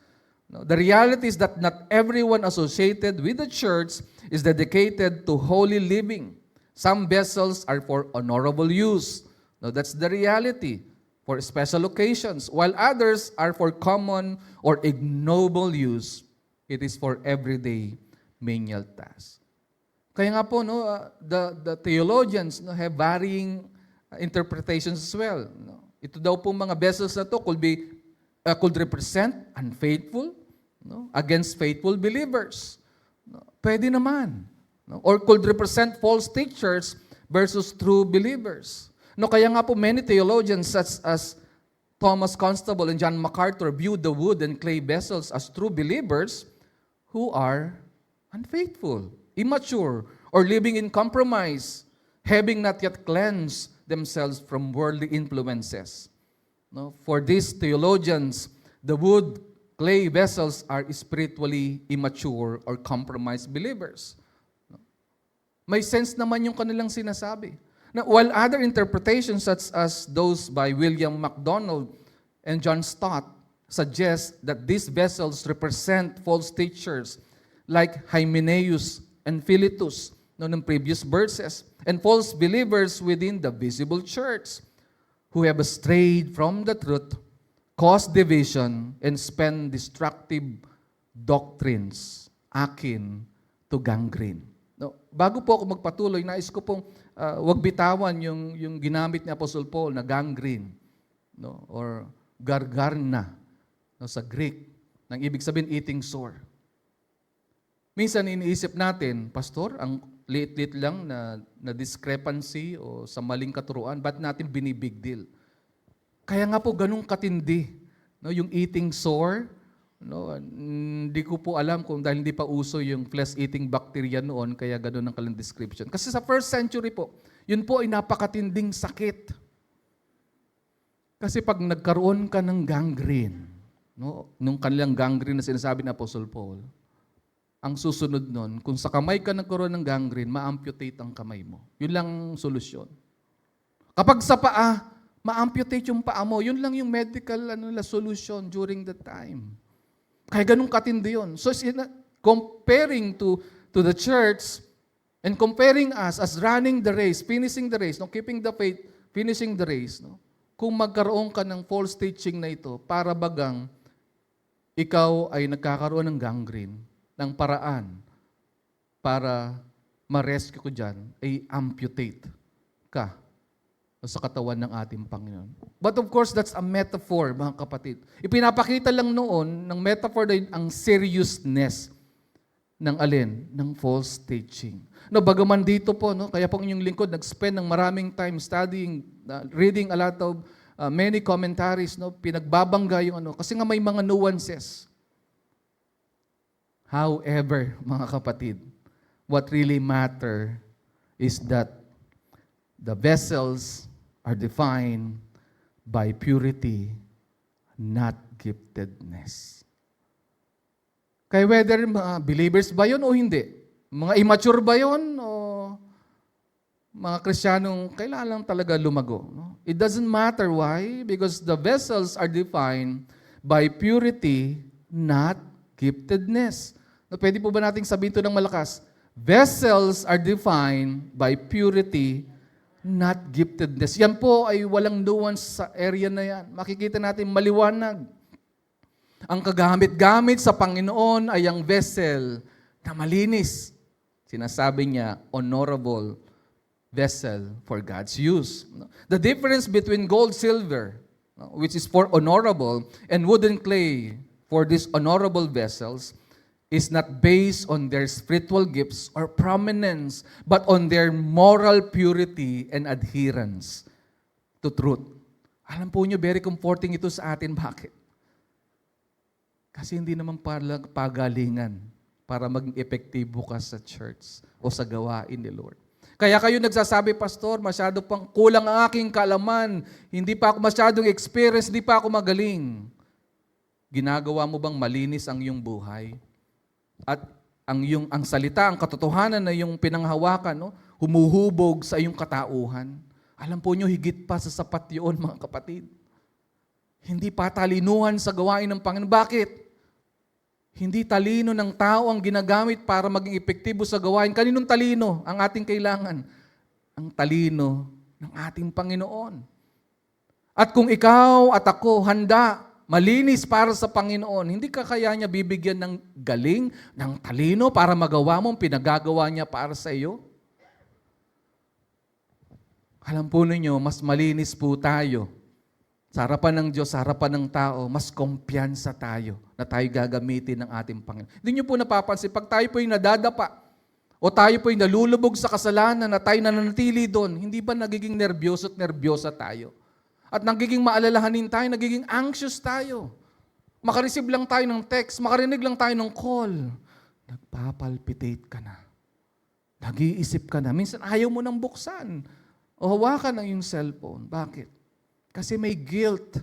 No, the reality is that not everyone associated with the church is dedicated to holy living. Some vessels are for honorable use. No, that's the reality, for special occasions, while others are for common or ignoble use. It is for everyday menial tasks. Kaya nga po, no, the theologians no, have varying interpretations as well. No? Ito daw po mga vessels na to could represent unfaithful against faithful believers. No? Pwede naman. No? Or could represent false teachers versus true believers. No, kaya nga po many theologians such as Thomas Constable and John MacArthur viewed the wood and clay vessels as true believers who are unfaithful, immature, or living in compromise, having not yet cleansed themselves from worldly influences. No? For these theologians, the wood, clay vessels are spiritually immature or compromised believers. No? May sense naman yung kanilang sinasabi. Now, while other interpretations such as those by William MacDonald and John Stott suggest that these vessels represent false teachers like Hymenaeus and Philetus ng previous verses, and false believers within the visible church who have strayed from the truth, caused division, and spent destructive doctrines akin to gangrene. No, bago po ako magpatuloy, nais ko pong wag bitawan yung ginamit ni Apostle Paul na gangrene, no? Or gargarna, no, sa Greek, nang ibig sabihin eating sore. Minsan iniisip natin, Pastor, ang liit-liit lang na discrepancy o sa maling katuruan, ba't natin binibig deal? Kaya nga po ganung katindi, no, yung eating sore. No, hindi ko po alam kung dahil hindi pa uso yung flesh-eating bacteria noon, kaya gano'n ang kalang description. Kasi sa first century po, yun po ay napakatinding sakit. Kasi pag nagkaroon ka ng gangrene, no, nung kanilang gangrene na sinasabi ni Apostle Paul, ang susunod nun, kung sa kamay ka nagkaroon ng gangrene, ma-amputate ang kamay mo. Yun lang ang solusyon. Kapag sa paa, ma-amputate yung paa mo. Yun lang yung medical solution during the time. Kaya ganun katindi yun. So, comparing to the church and comparing us as running the race, finishing the race, no, keeping the faith, finishing the race, no, kung magkaroon ka ng false teaching na ito, para bagang ikaw ay nagkakaroon ng gangrene, ng paraan para ma-rescue ko dyan, ay amputate ka sa katawan ng ating Panginoon. But of course, that's a metaphor, mga kapatid. Ipinapakita lang noon ng metaphor na ang seriousness ng alin? Ng false teaching. No, bagaman dito po, no, kaya po inyong lingkod, nag-spend ng maraming time studying, reading a lot of many commentaries, no, pinagbabangga yung ano, kasi nga may mga nuances. However, mga kapatid, what really matter is that the vessels are defined by purity, not giftedness. Kaya whether mga believers ba yun o hindi, mga immature ba yun o mga Kristiyanong kailangan lang talaga lumago. No? It doesn't matter. Why? Because the vessels are defined by purity, not giftedness. No, pwede po ba nating sabihin ito ng malakas? Vessels are defined by purity, not giftedness. Yan po ay walang nuance sa area na yan. Makikita natin maliwanag. Ang kagamit-gamit sa Panginoon ay ang vessel na malinis. Sinasabi niya, honorable vessel for God's use. The difference between gold, silver, which is for honorable, and wooden clay for these honorable vessels is not based on their spiritual gifts or prominence, but on their moral purity and adherence to truth. Alam po nyo, very comforting ito sa atin. Bakit? Kasi hindi naman pagalingan para maging epektibo ka sa church o sa gawain ni Lord. Kaya kayo nagsasabi, Pastor, masyado pang kulang ang aking kaalaman, hindi pa ako masyadong experience, hindi pa ako magaling. Ginagawa mo bang malinis ang iyong buhay? At ang salita, ang katotohanan na yung pinanghawakan, no, humuhubog sa iyong katauhan. Alam po nyo, higit pa sa sapat yun, mga kapatid. Hindi pa talinuhan sa gawain ng Panginoon. Bakit? Hindi talino ng tao ang ginagamit para maging epektibo sa gawain. Kaninong talino ang ating kailangan? Ang talino ng ating Panginoon. At kung ikaw at ako handa, malinis para sa Panginoon, hindi ka kaya niya bibigyan ng galing, ng talino para magawa mo ang pinagagawa niya para sa iyo? Alam po ninyo, mas malinis po tayo. Sa harapan ng Diyos, sa harapan ng tao, mas kumpiyansa tayo na tayo gagamitin ng ating Panginoon. Hindi niyo po napapansin, pag tayo po yung nadadapa o tayo po yung nalulubog sa kasalanan na tayo nananatili doon, hindi ba nagiging nervyoso at nervyosa tayo? At nagiging maalalahanin tayo, nagiging anxious tayo. Makareceive lang tayo ng text, makarinig lang tayo ng call. Nagpapalpitate ka na. Nag-iisip ka na. Minsan ayaw mo nang buksan. O hawakan ang iyong cellphone. Bakit? Kasi may guilt.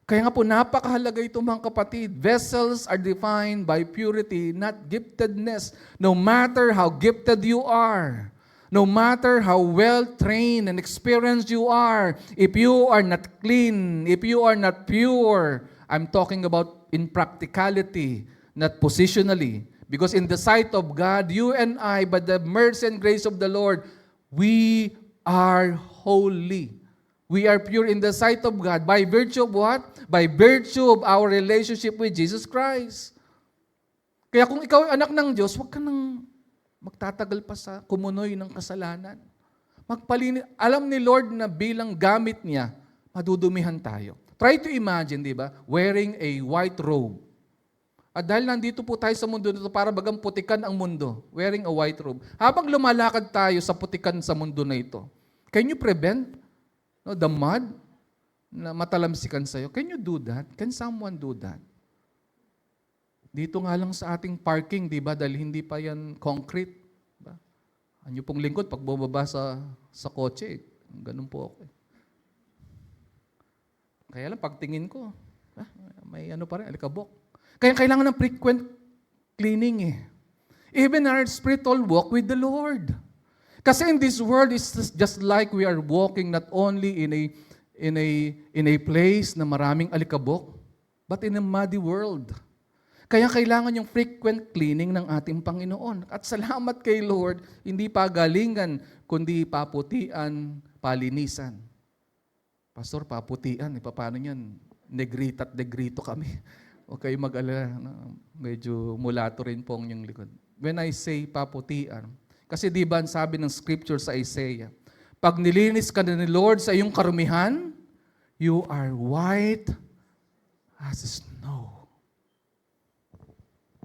Kaya nga po, napakahalaga ito mga kapatid. Vessels are defined by purity, not giftedness. No matter how gifted you are, no matter how well-trained and experienced you are, if you are not clean, if you are not pure, I'm talking about in practicality, not positionally. Because in the sight of God, you and I, by the mercy and grace of the Lord, we are holy. We are pure in the sight of God. By virtue of what? By virtue of our relationship with Jesus Christ. Kaya kung ikaw ay anak ng Diyos, huwag ka nang Magtatagal pa sa kumunoy ng kasalanan. Alam ni Lord na bilang gamit niya, madudumihan tayo. Try to imagine, di ba? Wearing a white robe. At dahil nandito po tayo sa mundo nito, para bagang putikan ang mundo, wearing a white robe. Habang lumalakad tayo sa putikan sa mundo na ito, can you prevent the mud na matalamsikan sa'yo? Can you do that? Can someone do that? Dito nga lang sa ating parking, di ba? Dahil hindi pa yan concrete. Diba? Anyo pong lingkod, pag bumaba sa kotse, ganun po ako. Kaya lang, pagtingin ko, may ano pa rin, alikabok. Kaya kailangan ng frequent cleaning eh. Even our spiritual walk with the Lord. Kasi in this world, it's just like we are walking not only in a place na maraming alikabok, but in a muddy world. Kaya kailangan yung frequent cleaning ng ating Panginoon. At salamat kay Lord, hindi pagalingan, kundi paputian, palinisan. Pastor, paputian, paano yan? Negrita at negrito kami. Huwag kayo mag-alala, medyo mulato rin po ang inyong likod. When I say paputian, kasi di ba sabi ng scripture sa Isaiah, pag nilinis ka na ni Lord sa iyong karumihan, you are white as snow.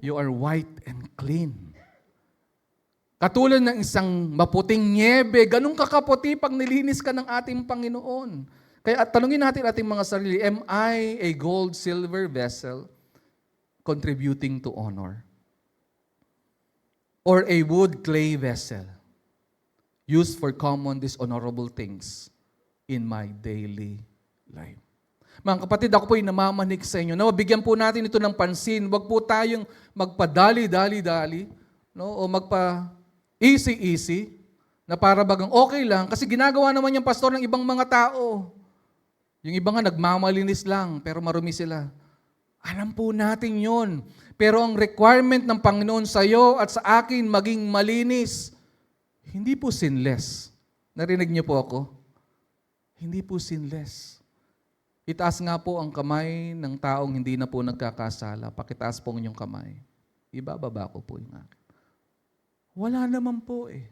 You are white and clean. Katulad ng isang maputing niebe, ganun kakaputi pag nilinis ka ng ating Panginoon. Kaya tanungin natin ating mga sarili, am I a gold, silver vessel contributing to honor? Or a wood, clay vessel used for common dishonorable things in my daily life? Mga kapatid, ako po'y namamanik sa inyo na mabigyan po natin ito ng pansin. Huwag po tayong magpadali-dali-dali, o magpa-easy-easy na para bagang okay lang kasi ginagawa naman yung pastor ng ibang mga tao. Yung iba nga nagmamalinis lang, pero marumi sila. Alam po natin yon. Pero ang requirement ng Panginoon sa iyo at sa akin maging malinis, hindi po sinless. Narinig niyo po ako? Hindi po sinless. Itaas nga po ang kamay ng taong hindi na po nagkakasala. Pakitaas po ang inyong kamay. Ibababa ko po yung akin. Wala naman po eh.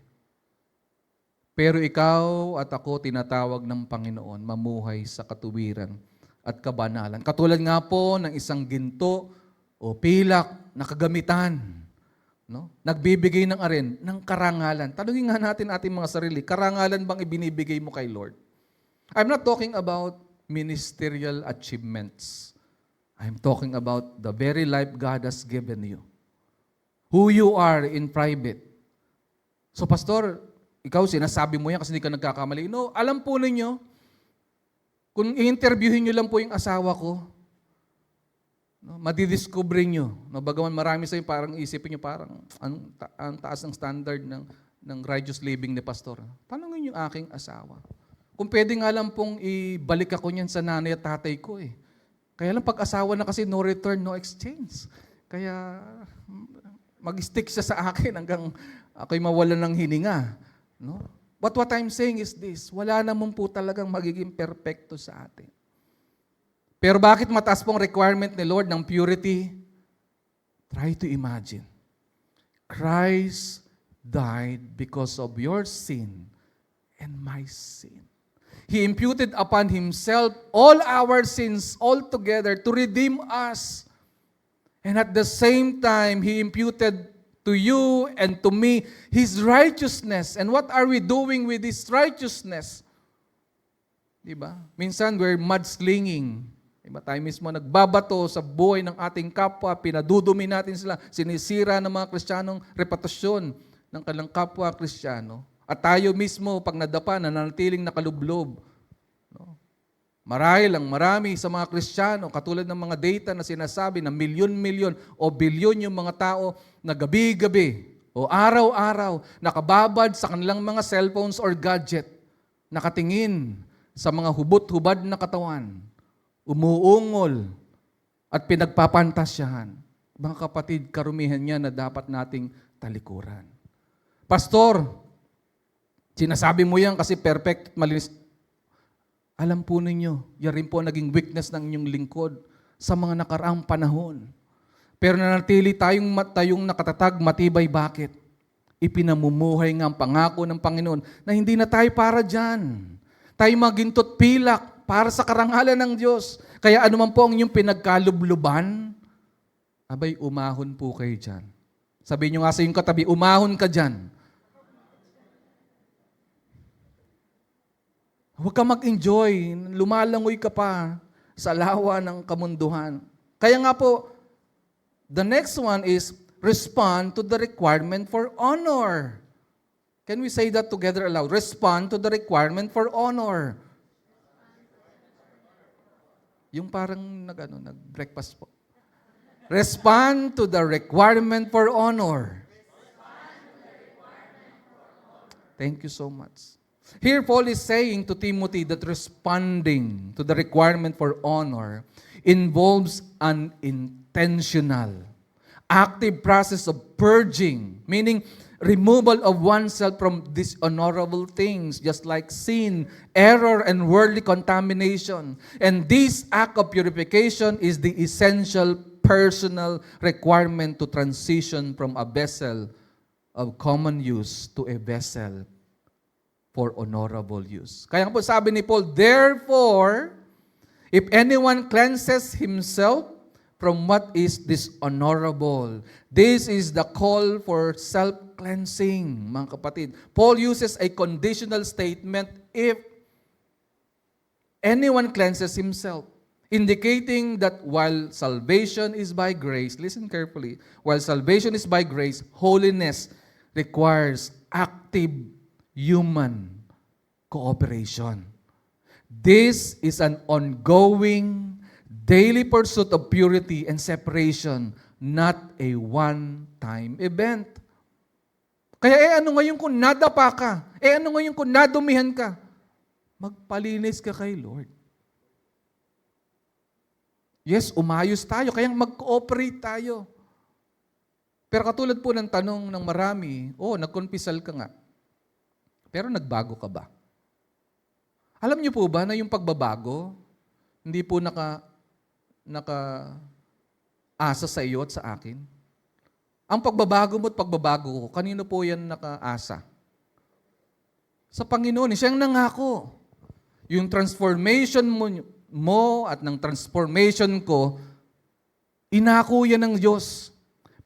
Pero ikaw at ako tinatawag ng Panginoon mamuhay sa katuwiran at kabanalan. Katulad nga po ng isang ginto o pilak na kagamitan. No? Nagbibigay ng arin, ng karangalan. Tanungin nga natin ating mga sarili, karangalan bang ibinibigay mo kay Lord? I'm not talking about ministerial achievements. I'm talking about the very life God has given you. Who you are in private. So pastor, ikaw sinasabi mo yan kasi hindi ka nagkakamali. No, alam po ninyo, kung i-interviewin nyo lang po yung asawa ko, no, madidiscover nyo. No, bagaman marami sa inyo, parang isipin nyo, parang ang taas ng standard ng righteous living ni pastor. Tanungin yung aking asawa. Kung pwede nga lang pong ibalik ako niyan sa nanay at tatay ko eh. Kaya lang pag-asawa na kasi no return, no exchange. Kaya mag-stick siya sa akin hanggang ako'y mawalan ng hininga. No? But what I'm saying is this, wala naman po talagang magiging perfecto sa atin. Pero bakit mataas pong requirement ni Lord ng purity? Try to imagine. Christ died because of your sin and my sin. He imputed upon Himself all our sins altogether to redeem us. And at the same time, He imputed to you and to me His righteousness. And what are we doing with His righteousness? Diba? Minsan, we're mudslinging. Diba? Tayo mismo nagbabato sa buhay ng ating kapwa, pinadudumi natin sila, sinisira ng mga Kristiyanong reputasyon ng kanilang kapwa Kristiyano. At tayo mismo, pag nadapa, nananatiling nakalublob. No? Marahil ang marami sa mga Kristiyano, katulad ng mga data na sinasabi na milyon-milyon o bilyon yung mga tao na gabi-gabi o araw-araw nakababad sa kanilang mga cellphones or gadget, nakatingin sa mga hubot-hubad na katawan, umuungol at pinagpapantasyahan. Mga kapatid, karumihan niya na dapat nating talikuran. Pastor, sinasabi mo yan kasi perfect at malinis. Alam po ninyo, yan rin po naging weakness ng inyong lingkod sa mga nakaraang panahon. Pero nanatili tayong nakatatag, matibay. Bakit? ipinamumuhay nga ang pangako ng Panginoon na hindi na tayo para dyan. Tayo magintot pilak para sa karangalan ng Diyos. Kaya anuman po ang inyong pinagkalubluban, abay, umahon po kayo dyan. Sabihin nyo nga sa iyong katabi, umahon ka dyan. Huwag ka mag-enjoy, lumalangoy ka pa sa lawa ng kamunduhan. Kaya nga po, the next one is, respond to the requirement for honor. Can we say that together aloud? Respond to the requirement for honor. Yung parang nag-breakfast po. Respond to the requirement for honor. Thank you so much. Here Paul is saying to Timothy that responding to the requirement for honor involves an intentional, active process of purging, meaning removal of oneself from dishonorable things, just like sin, error, and worldly contamination. And this act of purification is the essential personal requirement to transition from a vessel of common use to a vessel for honorable use. Kaya po sabi ni Paul, therefore, if anyone cleanses himself from what is dishonorable, this is the call for self-cleansing, mga kapatid. Paul uses a conditional statement, if anyone cleanses himself, indicating that while salvation is by grace, listen carefully, while salvation is by grace, holiness requires active human cooperation. This is an ongoing, daily pursuit of purity and separation, not a one-time event. Kaya ano ngayon kung nadapa ka? Ano ngayon kung nadumihan ka? Magpalinis ka kay Lord. Yes, umayos tayo, kaya mag-cooperate tayo. Pero katulad po ng tanong ng marami, nagkonpisal ka nga. Pero nagbago ka ba? Alam niyo po ba na yung pagbabago, hindi po naka-asa sa iyo at sa akin? Ang pagbabago mo at pagbabago ko, kanino po yan naka-asa? Sa Panginoon, siyang nangako. Yung transformation mo at ng transformation ko, inako yan ng Diyos.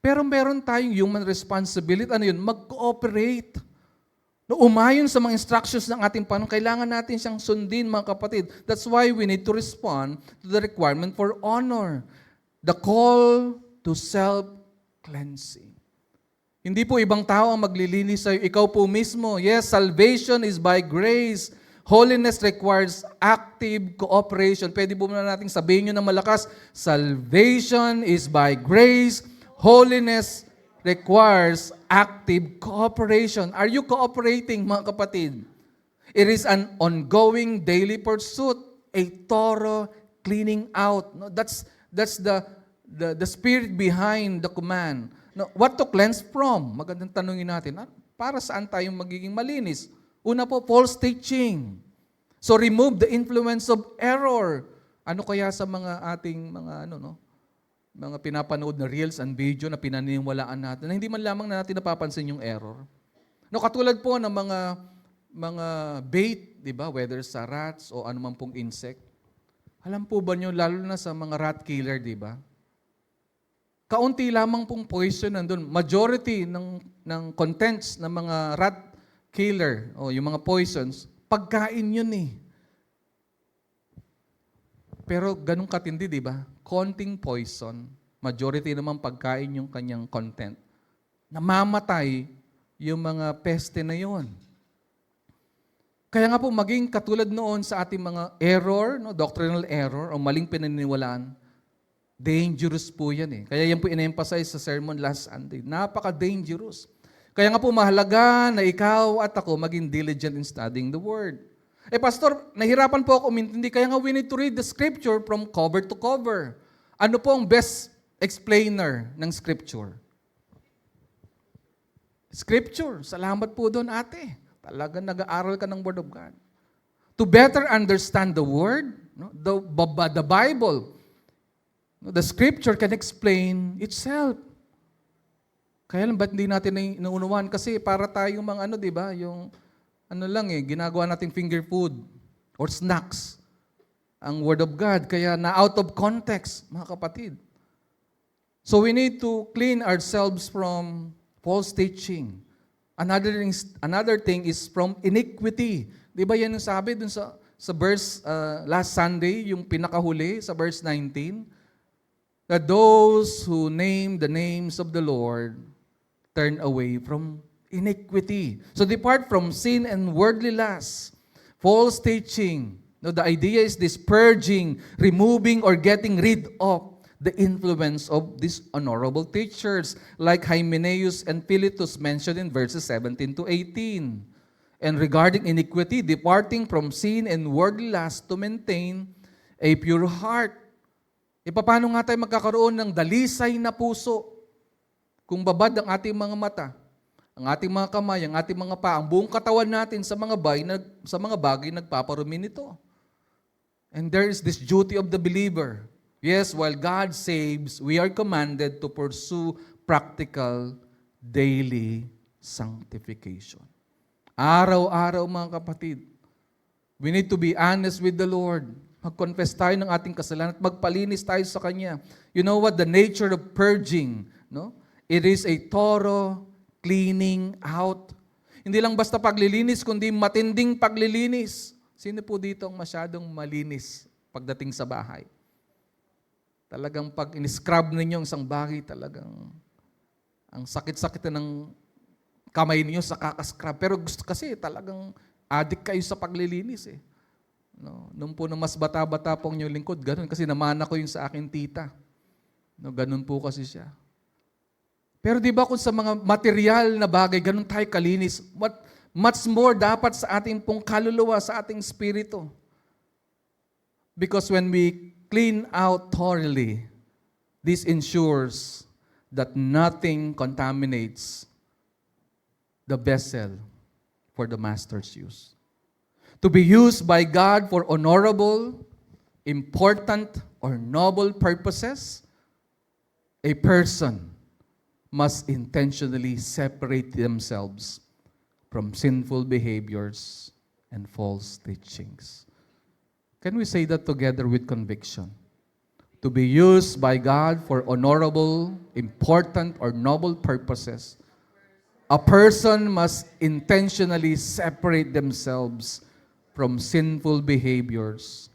Pero meron tayong human responsibility. Ano yun? Mag-cooperate. No, umayon sa mga instructions ng ating Panginoon, kailangan natin siyang sundin, mga kapatid. That's why we need to respond to the requirement for honor. The call to self-cleansing. Hindi po ibang tao ang maglilinis sa'yo, ikaw po mismo. Yes, salvation is by grace. Holiness requires active cooperation. Pwede po na natin sabihin nyo ng malakas, salvation is by grace. Holiness requires active cooperation. Are you cooperating, mga kapatid? It is an ongoing daily pursuit, a thorough cleaning out. No, that's the spirit behind the command. No, what to cleanse from? Magandang tanungin natin. Para saan tayo magiging malinis? Una po, false teaching. So remove the influence of error. Ano kaya sa mga ating mga pinapanood na reels and video na pinaniniwalaan natin, na hindi man lamang na natin napapansin yung error. No, katulad po ng mga bait, di ba? Whether sa rats o anuman pong insect. Alam po ba nyo, lalo na sa mga rat killer, di ba? Kaunti lamang pong poison nandun. Majority ng contents ng mga rat killer o yung mga poisons, pagkain yun eh. Pero ganun katindi, di ba? Konting poison, majority naman pagkain yung kanyang content. Namamatay yung mga peste na yon. Kaya nga po, maging katulad noon sa ating mga error, doctrinal error, o maling pinaniniwalaan, dangerous po yan eh. Kaya yan po in-emphasize sa sermon last Sunday. Napaka-dangerous. Kaya nga po, mahalaga na ikaw at ako maging diligent in studying the Word. Pastor, nahirapan po ako umintindi, kaya nga we need to read the Scripture from cover to cover. Ano po ang best explainer ng Scripture? Scripture. Salamat po doon, ate. Talagang nag-aaral ka ng Word of God. To better understand the Word, the Bible, the Scripture can explain itself. Kaya lang, ba't hindi natin nauunawaan? Kasi para tayong mga di ba? Yung ginagawa nating finger food or snacks. Ang Word of God. Kaya na out of context, mga kapatid. So we need to clean ourselves from false teaching. Another thing is from iniquity. Di ba yan yung sabi dun sa verse last Sunday, yung pinakahuli sa verse 19? That those who name the names of the Lord turn away from iniquity. So depart from sin and worldly lust, false teaching. No, the idea is this purging, removing, or getting rid of the influence of these honorable teachers like Hymenaeus and Philetus mentioned in verses 17 to 18. And regarding iniquity, departing from sin and worldly lust to maintain a pure heart. Paano nga tayo magkakaroon ng dalisay na puso? Kung babad ang ating mga mata, ang ating mga kamay, ang ating mga paa, ang buong katawan natin sa mga bagay nagpaparumi nito. And there is this duty of the believer. Yes, while God saves, we are commanded to pursue practical daily sanctification. Araw-araw, mga kapatid, we need to be honest with the Lord. Mag-confess tayo ng ating kasalanan at magpalinis tayo sa Kanya. You know what? The nature of purging, no? It is a thorough cleaning out. Hindi lang basta paglilinis, kundi matinding paglilinis. Sino po dito ang masyadong malinis pagdating sa bahay? Talagang pag in-scrub ninyo ang isang bagay, talagang ang sakit-sakit ng kamay ninyo sa kakascrub. Pero gusto kasi talagang addict kayo sa paglilinis eh. No, nung po na mas bata-bata pong inyong lingkod, ganun. Kasi namana ko yung sa aking tita. No, ganun po kasi siya. Pero di ba kung sa mga material na bagay, ganun tayo kalinis, much more dapat sa ating pong kaluluwa, sa ating spirito. Because when we clean out thoroughly, this ensures that nothing contaminates the vessel for the master's use. To be used by God for honorable, important, or noble purposes, a person must intentionally separate themselves from sinful behaviors and false teachings. Can we say that together with conviction? To be used by God for honorable, important, or noble purposes, a person must intentionally separate themselves from sinful behaviors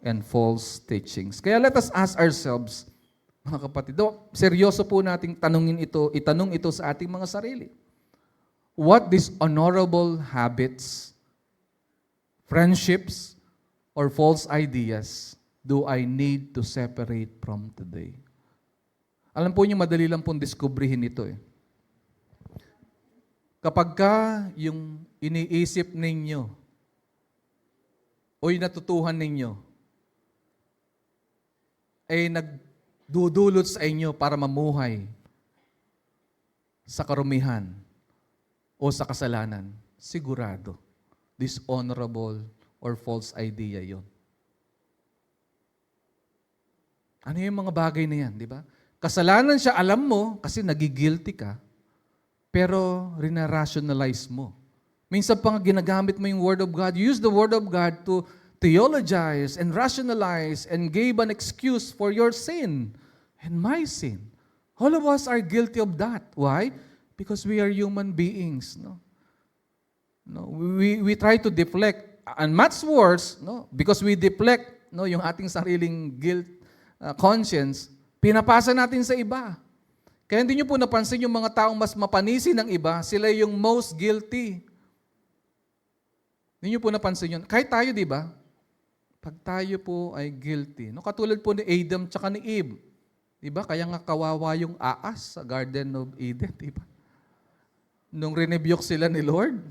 and false teachings. Kaya let us ask ourselves, mga kapatid, seryoso po nating itanong ito sa ating mga sarili. What dishonorable habits, friendships, or false ideas do I need to separate from today? Alam po niyo, madali lang pong diskubrihin ito eh. Kapag yung iniisip ninyo o yung natutuhan ninyo ay nagdudulot sa inyo para mamuhay sa karumihan o sa kasalanan, sigurado, dishonorable or false idea yon. Ano yung mga bagay na yan, di ba? Kasalanan siya, alam mo, kasi nagigilty ka, pero rinarationalize mo. Minsan pa nga ginagamit mo yung Word of God. You use the Word of God to theologize and rationalize and give an excuse for your sin and my sin. All of us are guilty of that. Why? Because we are human beings. No? We try to deflect. And much worse, because we deflect yung ating sariling guilt, conscience, pinapasa natin sa iba. Kaya hindi nyo po napansin yung mga taong mas mapanisi ng iba, sila yung most guilty. Hindi nyo po napansin yun. Kahit tayo, di ba? Pag tayo po ay guilty. Katulad po ni Adam tsaka ni Eve. Di ba? Kaya nga kawawa yung aas sa Garden of Eden. Di ba? Nung rinebuke sila ni Lord.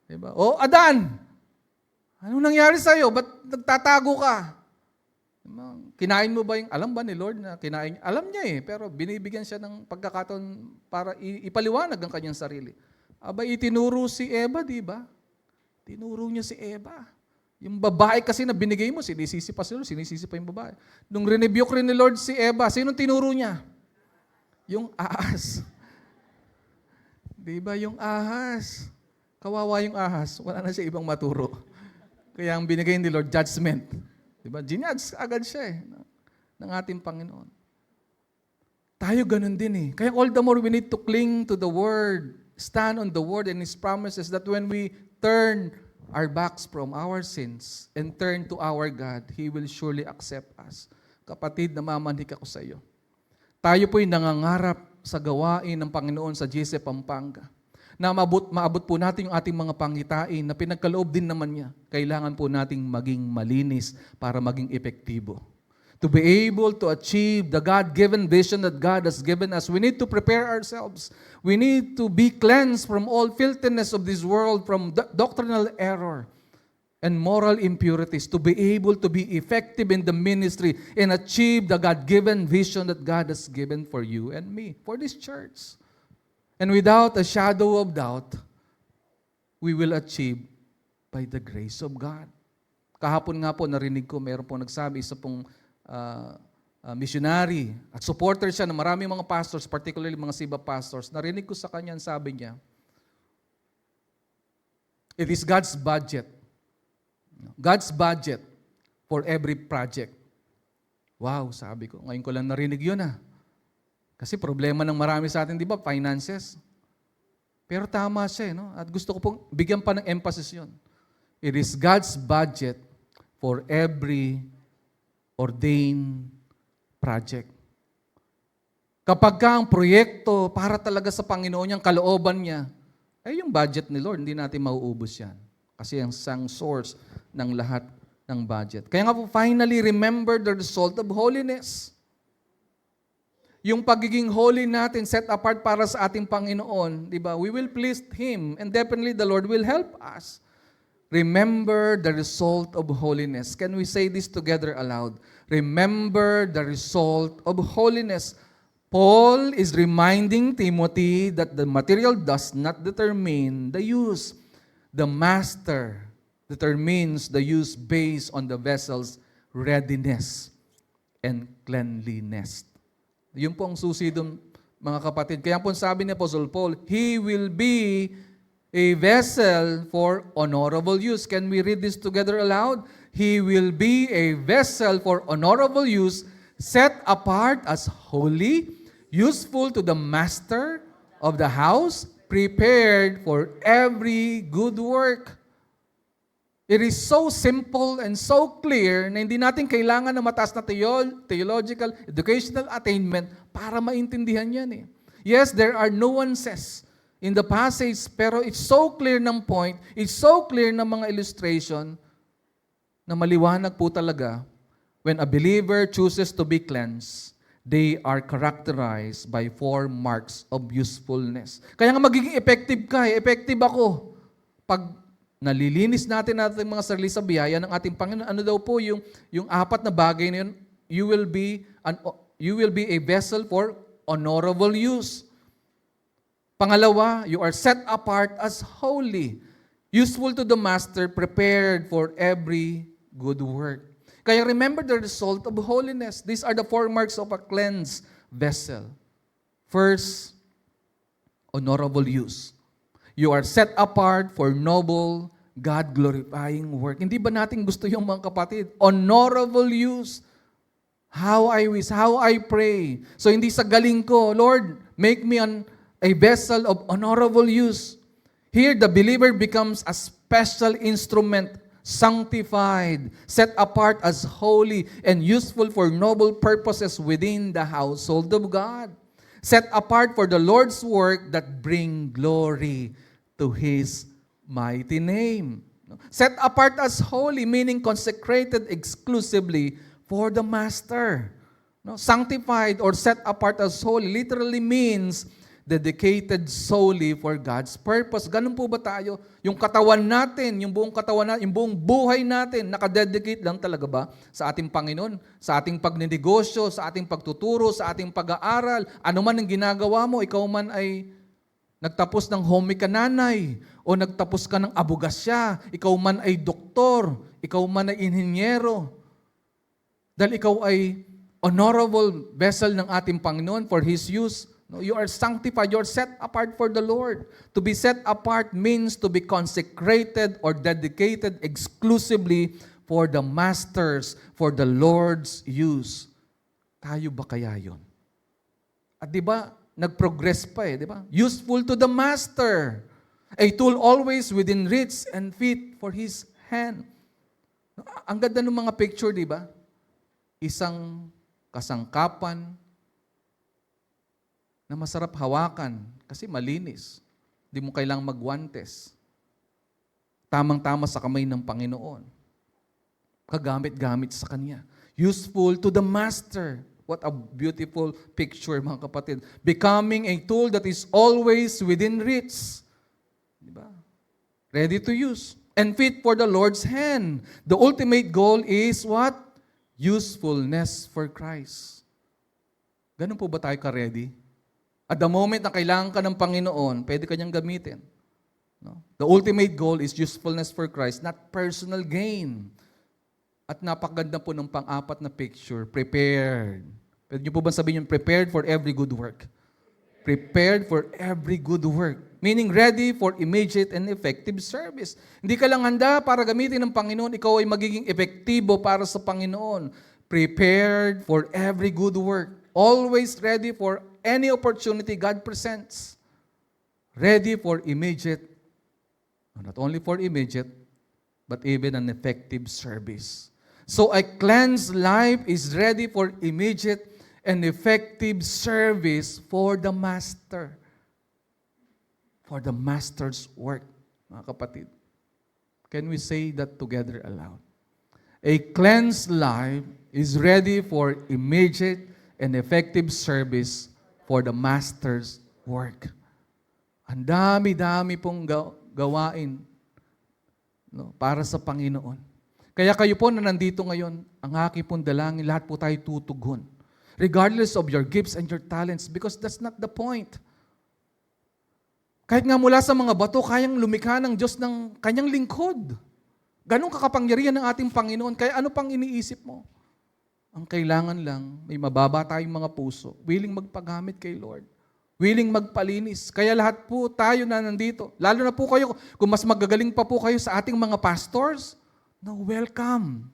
Di ba? O, Adan! Anong nangyari sa'yo? Ba't nagtatago ka? Kinain mo ba yung, alam ba ni Lord na kinain? Alam niya eh, pero binibigyan siya ng pagkakataon para ipaliwanag ang kanyang sarili. Aba, itinuro si Eva, di ba? Tinuro niya si Eva. Yung babae kasi na binigay mo, sinisisi pa si Lord, sinisisi pa yung babae. Nung rinebuke rin ni Lord si Eva, sinong tinuro niya? Yung aas. Di ba yung ahas? Kawawa yung ahas, wala na siya ibang maturo. Kaya ang binigay ni Lord, judgment. Di ba? Ginudge agad siya ng ating Panginoon. Tayo ganun din eh. Kaya all the more we need to cling to the Word, stand on the Word and His promises that when we turn our backs from our sins and turn to our God, He will surely accept us. Kapatid, namamanhik ako sa iyo. Tayo po'y nangangarap sa gawain ng Panginoon sa GC Pampanga. Na maabot po natin yung ating mga pangitain na pinagkaloob din naman niya. Kailangan po nating maging malinis para maging epektibo. To be able to achieve the God-given vision that God has given us, we need to prepare ourselves. We need to be cleansed from all filthiness of this world, from doctrinal error and moral impurities, to be able to be effective in the ministry and achieve the God-given vision that God has given for you and me, for this church. And without a shadow of doubt, we will achieve by the grace of God. Kahapon nga po, narinig ko, mayroon po nagsabi, isa pong missionary at supporter siya ng maraming mga pastors, particularly mga SIBA pastors. Narinig ko sa kanya, sabi niya, it is God's budget. God's budget for every project. Wow, sabi ko. Ngayon ko lang narinig yun Kasi problema ng marami sa atin, di ba? Finances. Pero tama siya, no? At gusto ko pong bigyan pa ng emphasis yun. It is God's budget for every ordained project. Kapag ang proyekto para talaga sa Panginoon, yung kalooban niya, ay yung budget ni Lord, hindi natin mauubos yan. Kasi ang sang source ng lahat ng budget. Kaya nga po, finally, remember the result of holiness. Yung pagiging holy natin, set apart para sa ating Panginoon, di ba? We will please Him and definitely the Lord will help us. Remember the result of holiness. Can we say this together aloud? Remember the result of holiness. Paul is reminding Timothy that the material does not determine the use. The master determines the use based on the vessel's readiness and cleanliness. Yun po ang susi doon, mga kapatid. Kaya po sabi ni Apostle Paul, he will be a vessel for honorable use. Can we read this together aloud? He will be a vessel for honorable use, set apart as holy, useful to the master of the house, prepared for every good work. It is so simple and so clear na hindi natin kailangan ng mataas na theological, educational attainment para maintindihan yan Yes, there are nuances in the passage, pero it's so clear ng point, it's so clear ng mga illustration na maliwanag po talaga when a believer chooses to be cleansed, they are characterized by 4 marks of usefulness. Kaya nga magiging effective ka effective ako. Pag nalilinis natin mga sarili sa biyaya ng ating Panginoon, ano daw po yung 4 na bagay na yun, you will be a vessel for honorable use. Pangalawa, you are set apart as holy, useful to the master, prepared for every good work. Kaya remember the result of holiness. These are the 4 marks of a cleansed vessel. First, honorable use. You are set apart for noble, God-glorifying work. Hindi ba natin gusto yung mga kapatid? Honorable use. How I wish, how I pray. So hindi sa galing ko, Lord, make me a vessel of honorable use. Here, the believer becomes a special instrument, sanctified, set apart as holy, and useful for noble purposes within the household of God. Set apart for the Lord's work that bring glory to His mighty name. Set apart as holy, meaning consecrated exclusively for the Master. Sanctified or set apart as holy literally means dedicated solely for God's purpose. Ganun po ba tayo? Yung katawan natin, yung buong katawan natin, yung buong buhay natin, nakadedicate lang talaga ba sa ating Panginoon, sa ating pagninegosyo, sa ating pagtuturo, sa ating pag-aaral, ano man ang ginagawa mo, ikaw man ay nagtapos ng home economics o nagtapos ka ng abogasya, ikaw man ay doktor, ikaw man ay inhinyero. Dahil ikaw ay honorable vessel ng ating Panginoon for His use. No, you are sanctified. You are set apart for the Lord. To be set apart means to be consecrated or dedicated exclusively for the Master's, for the Lord's use. Tayo ba kaya yun? At di ba, nag-progress pa di ba? Useful to the Master. A tool always within reach and fit for His hand. Ang ganda ng mga picture, di ba? Isang kasangkapan na masarap hawakan kasi malinis. Hindi mo kailangang magwantes. Tamang-tama sa kamay ng Panginoon. Kagamit-gamit sa Kanya. Useful to the Master. What a beautiful picture, mga kapatid. Becoming a tool that is always within reach. Diba? Ready to use. And fit for the Lord's hand. The ultimate goal is what? Usefulness for Christ. Ganun po ba tayo ka-ready? At the moment na kailangan ka ng Panginoon, pwede ka niyang gamitin. No? The ultimate goal is usefulness for Christ, not personal gain. At napakaganda po ng pang-apat na picture, prepared. Pwede niyo po ba sabihin yung prepared for every good work? Prepared for every good work. Meaning ready for immediate and effective service. Hindi ka lang handa para gamitin ng Panginoon, ikaw ay magiging epektibo para sa Panginoon. Prepared for every good work. Always ready for any opportunity God presents. Ready for immediate, not only for immediate, but even an effective service. So a cleansed life is ready for immediate and effective service for the Master. For the Master's work, mga kapatid. Can we say that together aloud? A cleansed life is ready for immediate and effective service for the Master's work. Ang dami-dami pong gawain para sa Panginoon. Kaya kayo po na nandito ngayon, ang aking pong dalangin, lahat po tayo tutugon. Regardless of your gifts and your talents, because that's not the point. Kahit nga mula sa mga bato, kayang lumikha ng Diyos ng kanyang lingkod. Ganong kakapangyarihan ng ating Panginoon. Kaya ano pang iniisip mo? Ang kailangan lang, may mababa tayong mga puso, willing magpagamit kay Lord. Willing magpalinis. Kaya lahat po tayo na nandito, lalo na po kayo, kung mas magagaling pa po kayo sa ating mga pastors, welcome.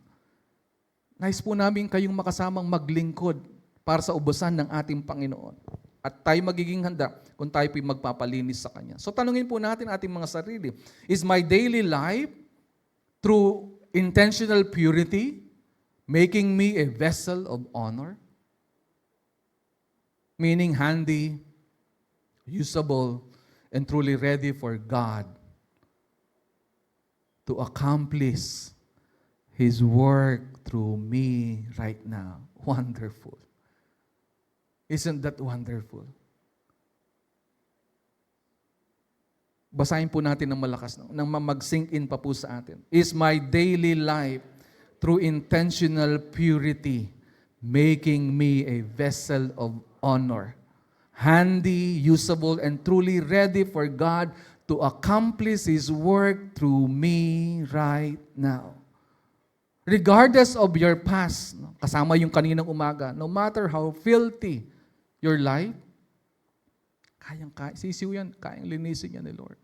Nice po namin kayong makasamang maglingkod para sa ubusan ng ating Panginoon. At tayo magiging handa kung tayo po'y magpapalinis sa Kanya. So tanungin po natin ating mga sarili, is my daily life through intentional purity making me a vessel of honor? Meaning handy, usable, and truly ready for God to accomplish His work through me right now. Wonderful. Isn't that wonderful? Basahin po natin ng malakas, nang mag-sink in pa po sa atin. Is my daily life through intentional purity making me a vessel of honor, handy, usable, and truly ready for God to accomplish His work through me right now. Regardless of your past, kasama yung kaninang umaga, no matter how filthy your life, sisiw yan, kayang linisin yan ni Lord.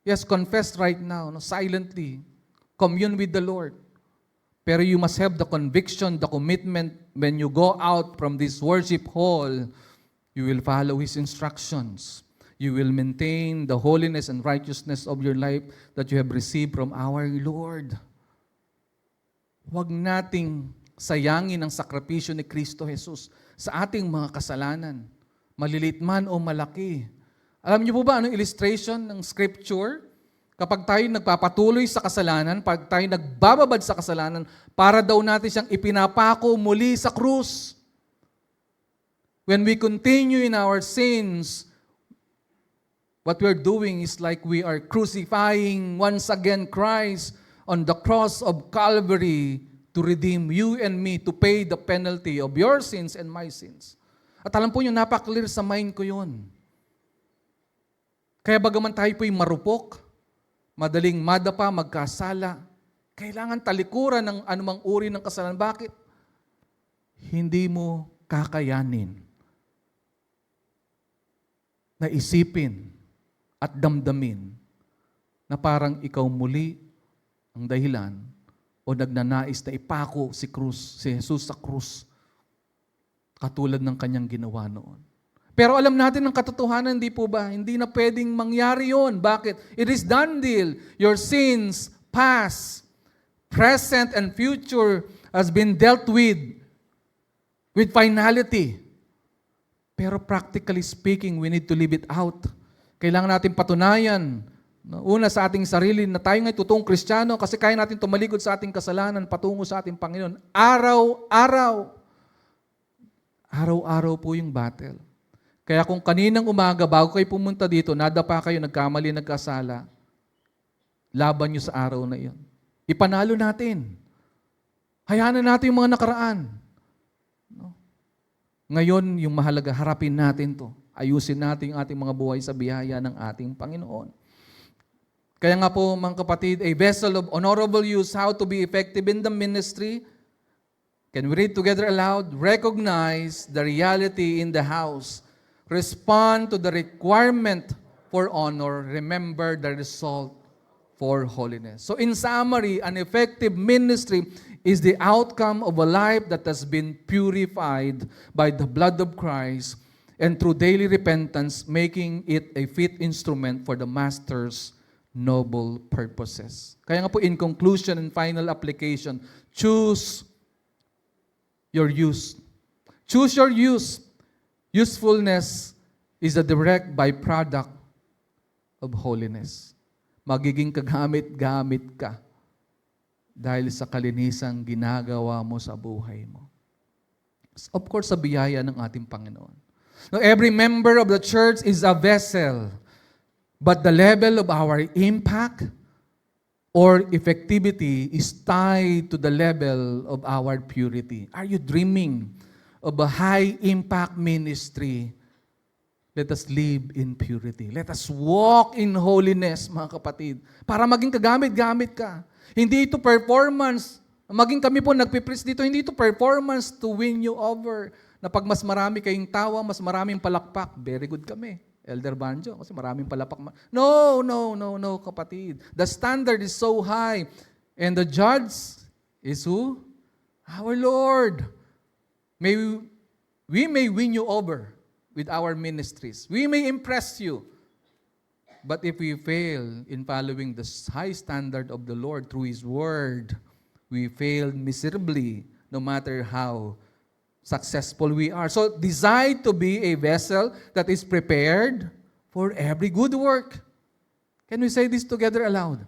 Yes, confess right now, silently, commune with the Lord. Pero you must have the conviction, the commitment, when you go out from this worship hall, you will follow His instructions. You will maintain the holiness and righteousness of your life that you have received from our Lord. Huwag nating sayangin ang sakripisyo ni Kristo Jesus sa ating mga kasalanan, maliliit man o malaki. Alam niyo po ba anong illustration ng Scripture? Kapag tayo nagpapatuloy sa kasalanan, pag tayo nagbababad sa kasalanan, para daw natin siyang ipinapako muli sa krus. When we continue in our sins, what we're doing is like we are crucifying once again Christ on the cross of Calvary to redeem you and me, to pay the penalty of your sins and my sins. At alam po nyo, napaklear sa mind ko yun. Kaya bagaman tayo po'y marupok, madaling madapa, magkasala, kailangan talikuran ng anumang uri ng kasalanan. Bakit? Hindi mo kakayanin. na isipin at damdamin na parang ikaw muli ang dahilan o nagnanais na ipako si Jesus sa krus katulad ng kanyang ginawa noon. Pero alam natin ang katotohanan, hindi po ba? Hindi na pwedeng mangyari yon. Bakit? It is done deal. Your sins, past, present, and future has been dealt with finality. Pero practically speaking, we need to live it out. Kailangan natin patunayan, una sa ating sarili, na tayo nga'y totoong Kristiyano kasi kaya natin tumalikod sa ating kasalanan patungo sa ating Panginoon. Araw-araw. Araw-araw po yung battle. Kaya kung kaninang umaga, bago kayo pumunta dito, nadapa kayo, nagkamali, nagkasala, laban nyo sa araw na iyon. Ipanalo natin. Hayaan na natin yung mga nakaraan. No? Ngayon, yung mahalaga, harapin natin to. Ayusin natin yung ating mga buhay sa biyaya ng ating Panginoon. Kaya nga po, mga kapatid, a vessel of honorable use, how to be effective in the ministry. Can we read together aloud? Recognize the reality in the house. Respond to the requirement for honor. Remember the result for holiness. So in summary, an effective ministry is the outcome of a life that has been purified by the blood of Christ and through daily repentance, making it a fit instrument for the Master's noble purposes. Kaya nga po, in conclusion and final application, choose your use. Choose your use. Usefulness is a direct byproduct of holiness. Magiging kagamit-gamit ka dahil sa kalinisang ginagawa mo sa buhay mo. Of course, sa biyaya ng ating Panginoon. Now, every member of the church is a vessel, but the level of our impact or effectivity is tied to the level of our purity. Are you dreaming of a high-impact ministry? Let us live in purity. Let us walk in holiness, mga kapatid, para maging kagamit-gamit ka. Hindi ito performance. Maging kami po nagpipreach dito, hindi ito performance to win you over. Na pag mas marami kayong tawa, mas maraming palakpak, very good kami. Elder Banjo, kasi maraming palakpak. No, kapatid. The standard is so high. And the judge is who? Our Lord. We may win you over with our ministries. We may impress you. But if we fail in following the high standard of the Lord through His Word, we fail miserably no matter how successful we are. So, decide to be a vessel that is prepared for every good work. Can we say this together aloud?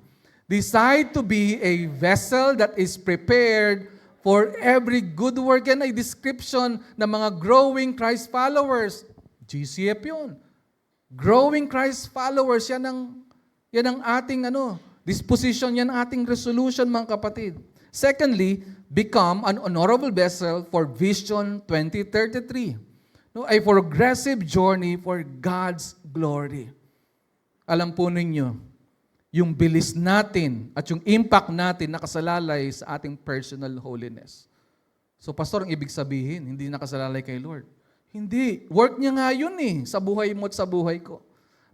Decide to be a vessel that is prepared for every good work. Yan ay description ng mga growing Christ followers. GCF yun. Growing Christ followers, yan ang ating disposition, yan ang ating resolution, mga kapatid. Secondly, become an honorable vessel for Vision 2033. A progressive journey for God's glory. Alam po ninyo, yung bilis natin at yung impact natin nakasalalay sa ating personal holiness. So, pastor, ang ibig sabihin, hindi nakasalalay kay Lord. Hindi. Work niya nga yun sa buhay mo at sa buhay ko.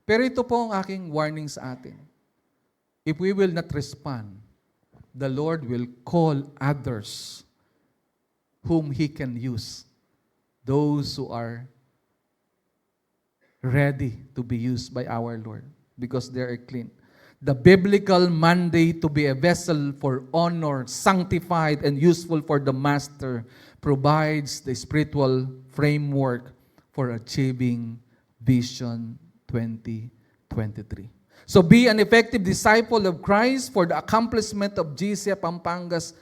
Pero ito po ang aking warning sa atin. If we will not respond, the Lord will call others whom He can use. Those who are ready to be used by our Lord because they are clean. The biblical mandate to be a vessel for honor, sanctified, and useful for the Master provides the spiritual framework for achieving Vision 2023. So be an effective disciple of Christ for the accomplishment of GCF Pampanga's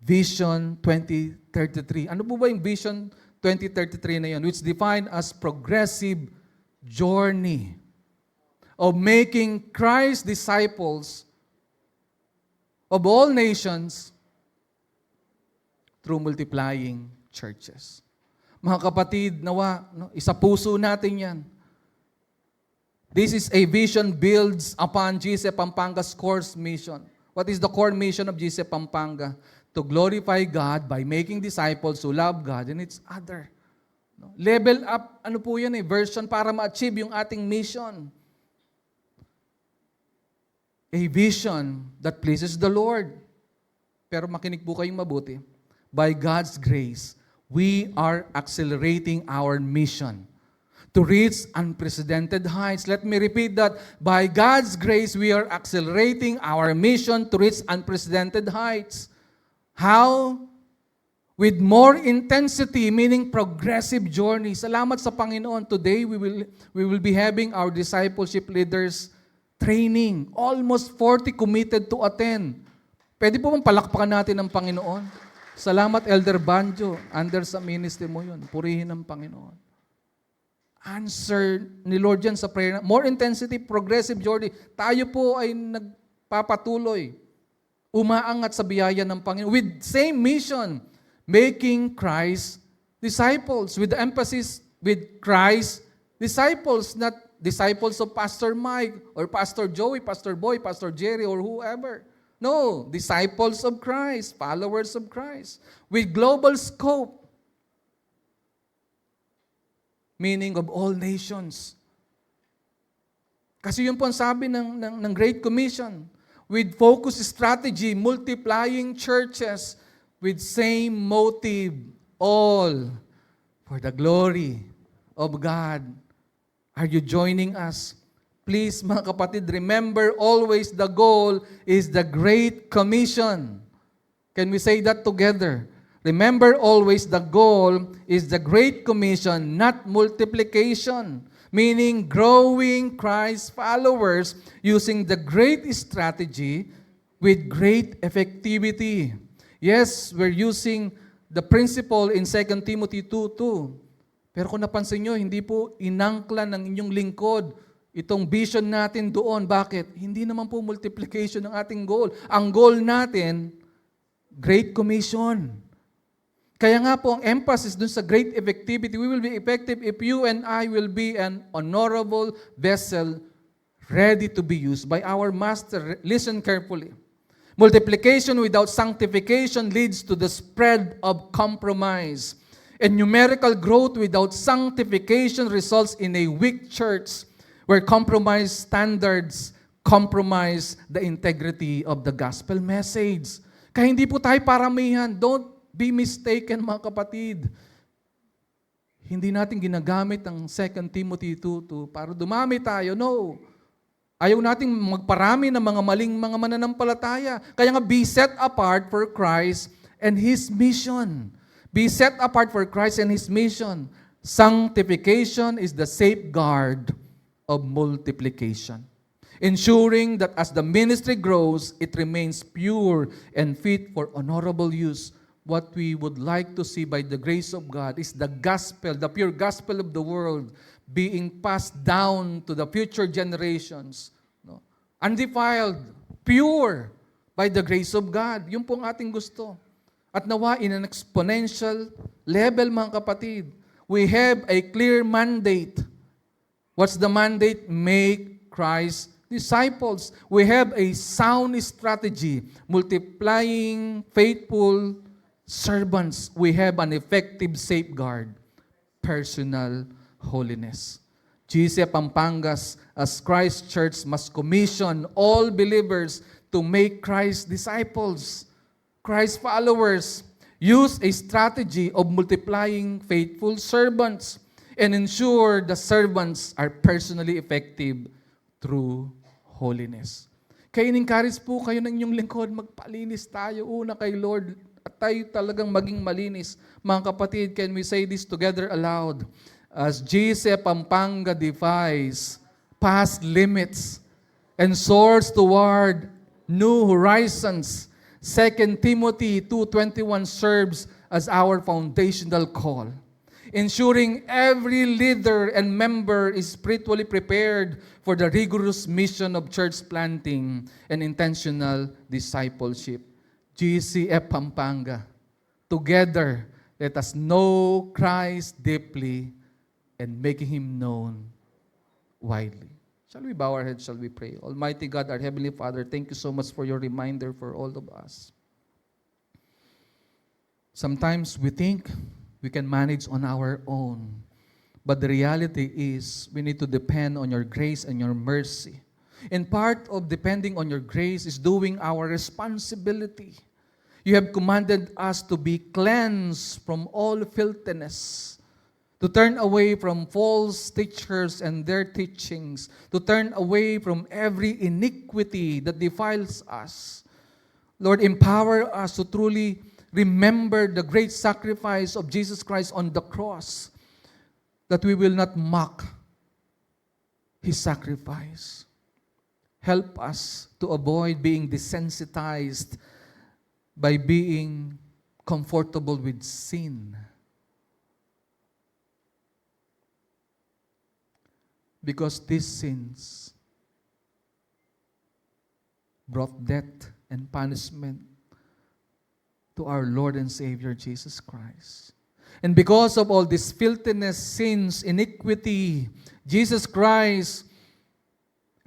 Vision 2033. Ano po ba yung Vision 2033 na yun? Which defined as progressive journey of making Christ disciples of all nations through multiplying churches. Mga kapatid, nawa, isa puso natin yan. This is a vision builds upon GCF Pampanga's core mission. What is the core mission of GCF Pampanga? To glorify God by making disciples who love God and each other. No? Level up, ano po yan version para ma-achieve yung ating mission. A vision that pleases the Lord. Pero makinig po kayong mabuti. By God's grace, we are accelerating our mission to reach unprecedented heights. Let me repeat that. By God's grace, we are accelerating our mission to reach unprecedented heights. How? With more intensity, meaning progressive journey. Salamat sa Panginoon. Today, we will be having our discipleship leaders training. Almost 40 committed to attend. Pwede po bang palakpakan natin ng Panginoon? Salamat, Elder Banjo. Under sa ministry mo yun. Purihin ng Panginoon. Answer ni Lord yan sa prayer. More intensity, progressive journey. Tayo po ay nagpapatuloy. Umaangat sa biyaya ng Panginoon. With same mission, making Christ disciples. With the emphasis with Christ disciples, not disciples of Pastor Mike or Pastor Joey, Pastor Boy, Pastor Jerry, or whoever. No, disciples of Christ, followers of Christ. With global scope, meaning of all nations. Kasi yun po ang sabi ng Great Commission. With focus strategy, multiplying churches with same motive, all for the glory of God. Are you joining us? Please, mga kapatid, remember always the goal is the Great Commission. Can we say that together? Remember always the goal is the Great Commission, not multiplication. Meaning growing Christ followers using the great strategy with great effectivity. Yes, we're using the principle in 2 Timothy 2:2. Pero kung napansin nyo, hindi po inangkla ng inyong lingkod itong vision natin doon. Bakit? Hindi naman po multiplication ang ating goal. Ang goal natin, Great Commission. Kaya nga po ang emphasis dun sa great effectivity, we will be effective if you and I will be an honorable vessel ready to be used by our Master. Listen carefully. Multiplication without sanctification leads to the spread of compromise. And numerical growth without sanctification results in a weak church where compromise standards compromise the integrity of the gospel message. Kaya hindi po tayo paramihan. Don't be mistaken, mga kapatid. Hindi natin ginagamit ang 2 Timothy 2:2 para dumami tayo. No. Ayaw nating magparami ng mga maling mga mananampalataya. Kaya nga, be set apart for Christ and His mission. Be set apart for Christ and His mission. Sanctification is the safeguard of multiplication, ensuring that as the ministry grows, it remains pure and fit for honorable use. What we would like to see by the grace of God is the gospel, the pure gospel of the world being passed down to the future generations. No? Undefiled, pure by the grace of God. Yun pong ating gusto. At nawa in an exponential level, mga kapatid, we have a clear mandate. What's the mandate? Make Christ disciples. We have a sound strategy, multiplying faithful servants. We have an effective safeguard, personal holiness. GC Pampangas, as Christ Church, must commission all believers to make Christ disciples, Christ followers. Use a strategy of multiplying faithful servants and ensure the servants are personally effective through holiness. Kaya in-encourage po kayo ng inyong lingkod, magpalinis tayo una kay Lord at tayo talagang maging malinis. Mga kapatid, can we say this together aloud? As GC Pampanga defies past limits and soars toward new horizons, 2 Timothy 2:21 serves as our foundational call, ensuring every leader and member is spiritually prepared for the rigorous mission of church planting and intentional discipleship. GCF Pampanga, together, let us know Christ deeply and making Him known widely. Shall we bow our heads, shall we pray? Almighty God, our Heavenly Father, thank you so much for your reminder for all of us. Sometimes we think We can manage on our own. But the reality is, we need to depend on your grace and your mercy. And part of depending on your grace is doing our responsibility. You have commanded us to be cleansed from all filthiness, to turn away from false teachers and their teachings, to turn away from every iniquity that defiles us. Lord, empower us to truly remember the great sacrifice of Jesus Christ on the cross, that we will not mock His sacrifice. Help us to avoid being desensitized by being comfortable with sin. Because these sins brought death and punishment to our Lord and Savior Jesus Christ. And because of all this filthiness, sins, iniquity, Jesus Christ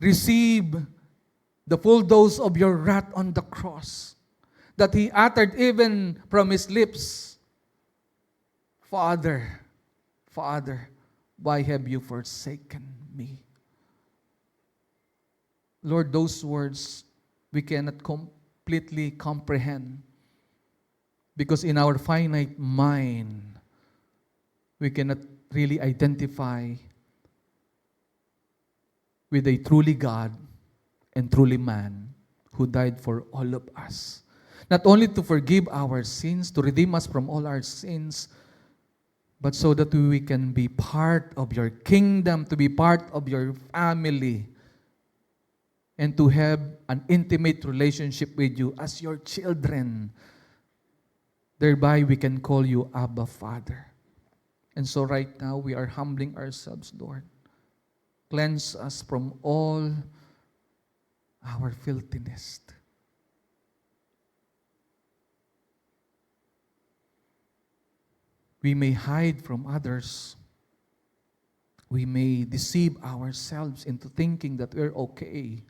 received the full dose of your wrath on the cross, that He uttered even from His lips, Father, Father, why have you forsaken me? Lord, those words we cannot completely comprehend, because in our finite mind, we cannot really identify with a truly God and truly man who died for all of us. Not only to forgive our sins, to redeem us from all our sins, but so that we can be part of your kingdom, to be part of your family, and to have an intimate relationship with you as your children. Thereby, we can call you Abba, Father. And so right now, we are humbling ourselves, Lord. Cleanse us from all our filthiness. We may hide from others. We may deceive ourselves into thinking that we're okay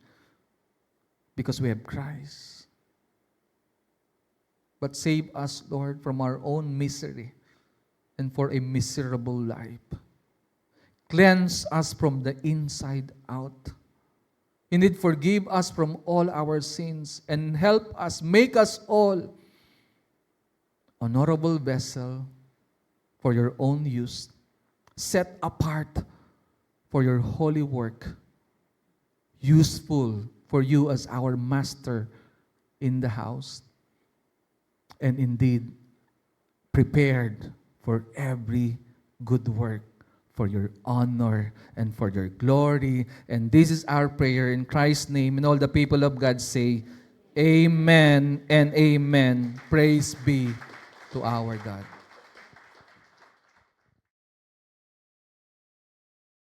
because we have Christ. But save us, Lord, from our own misery and for a miserable life. Cleanse us from the inside out. Indeed, forgive us from all our sins and help us, make us all honorable vessel for your own use, set apart for your holy work, useful for you as our master in the house, and indeed prepared for every good work for your honor and for your glory. And this is our prayer in Christ's name. And all the people of God say, Amen and amen. Praise be to our God.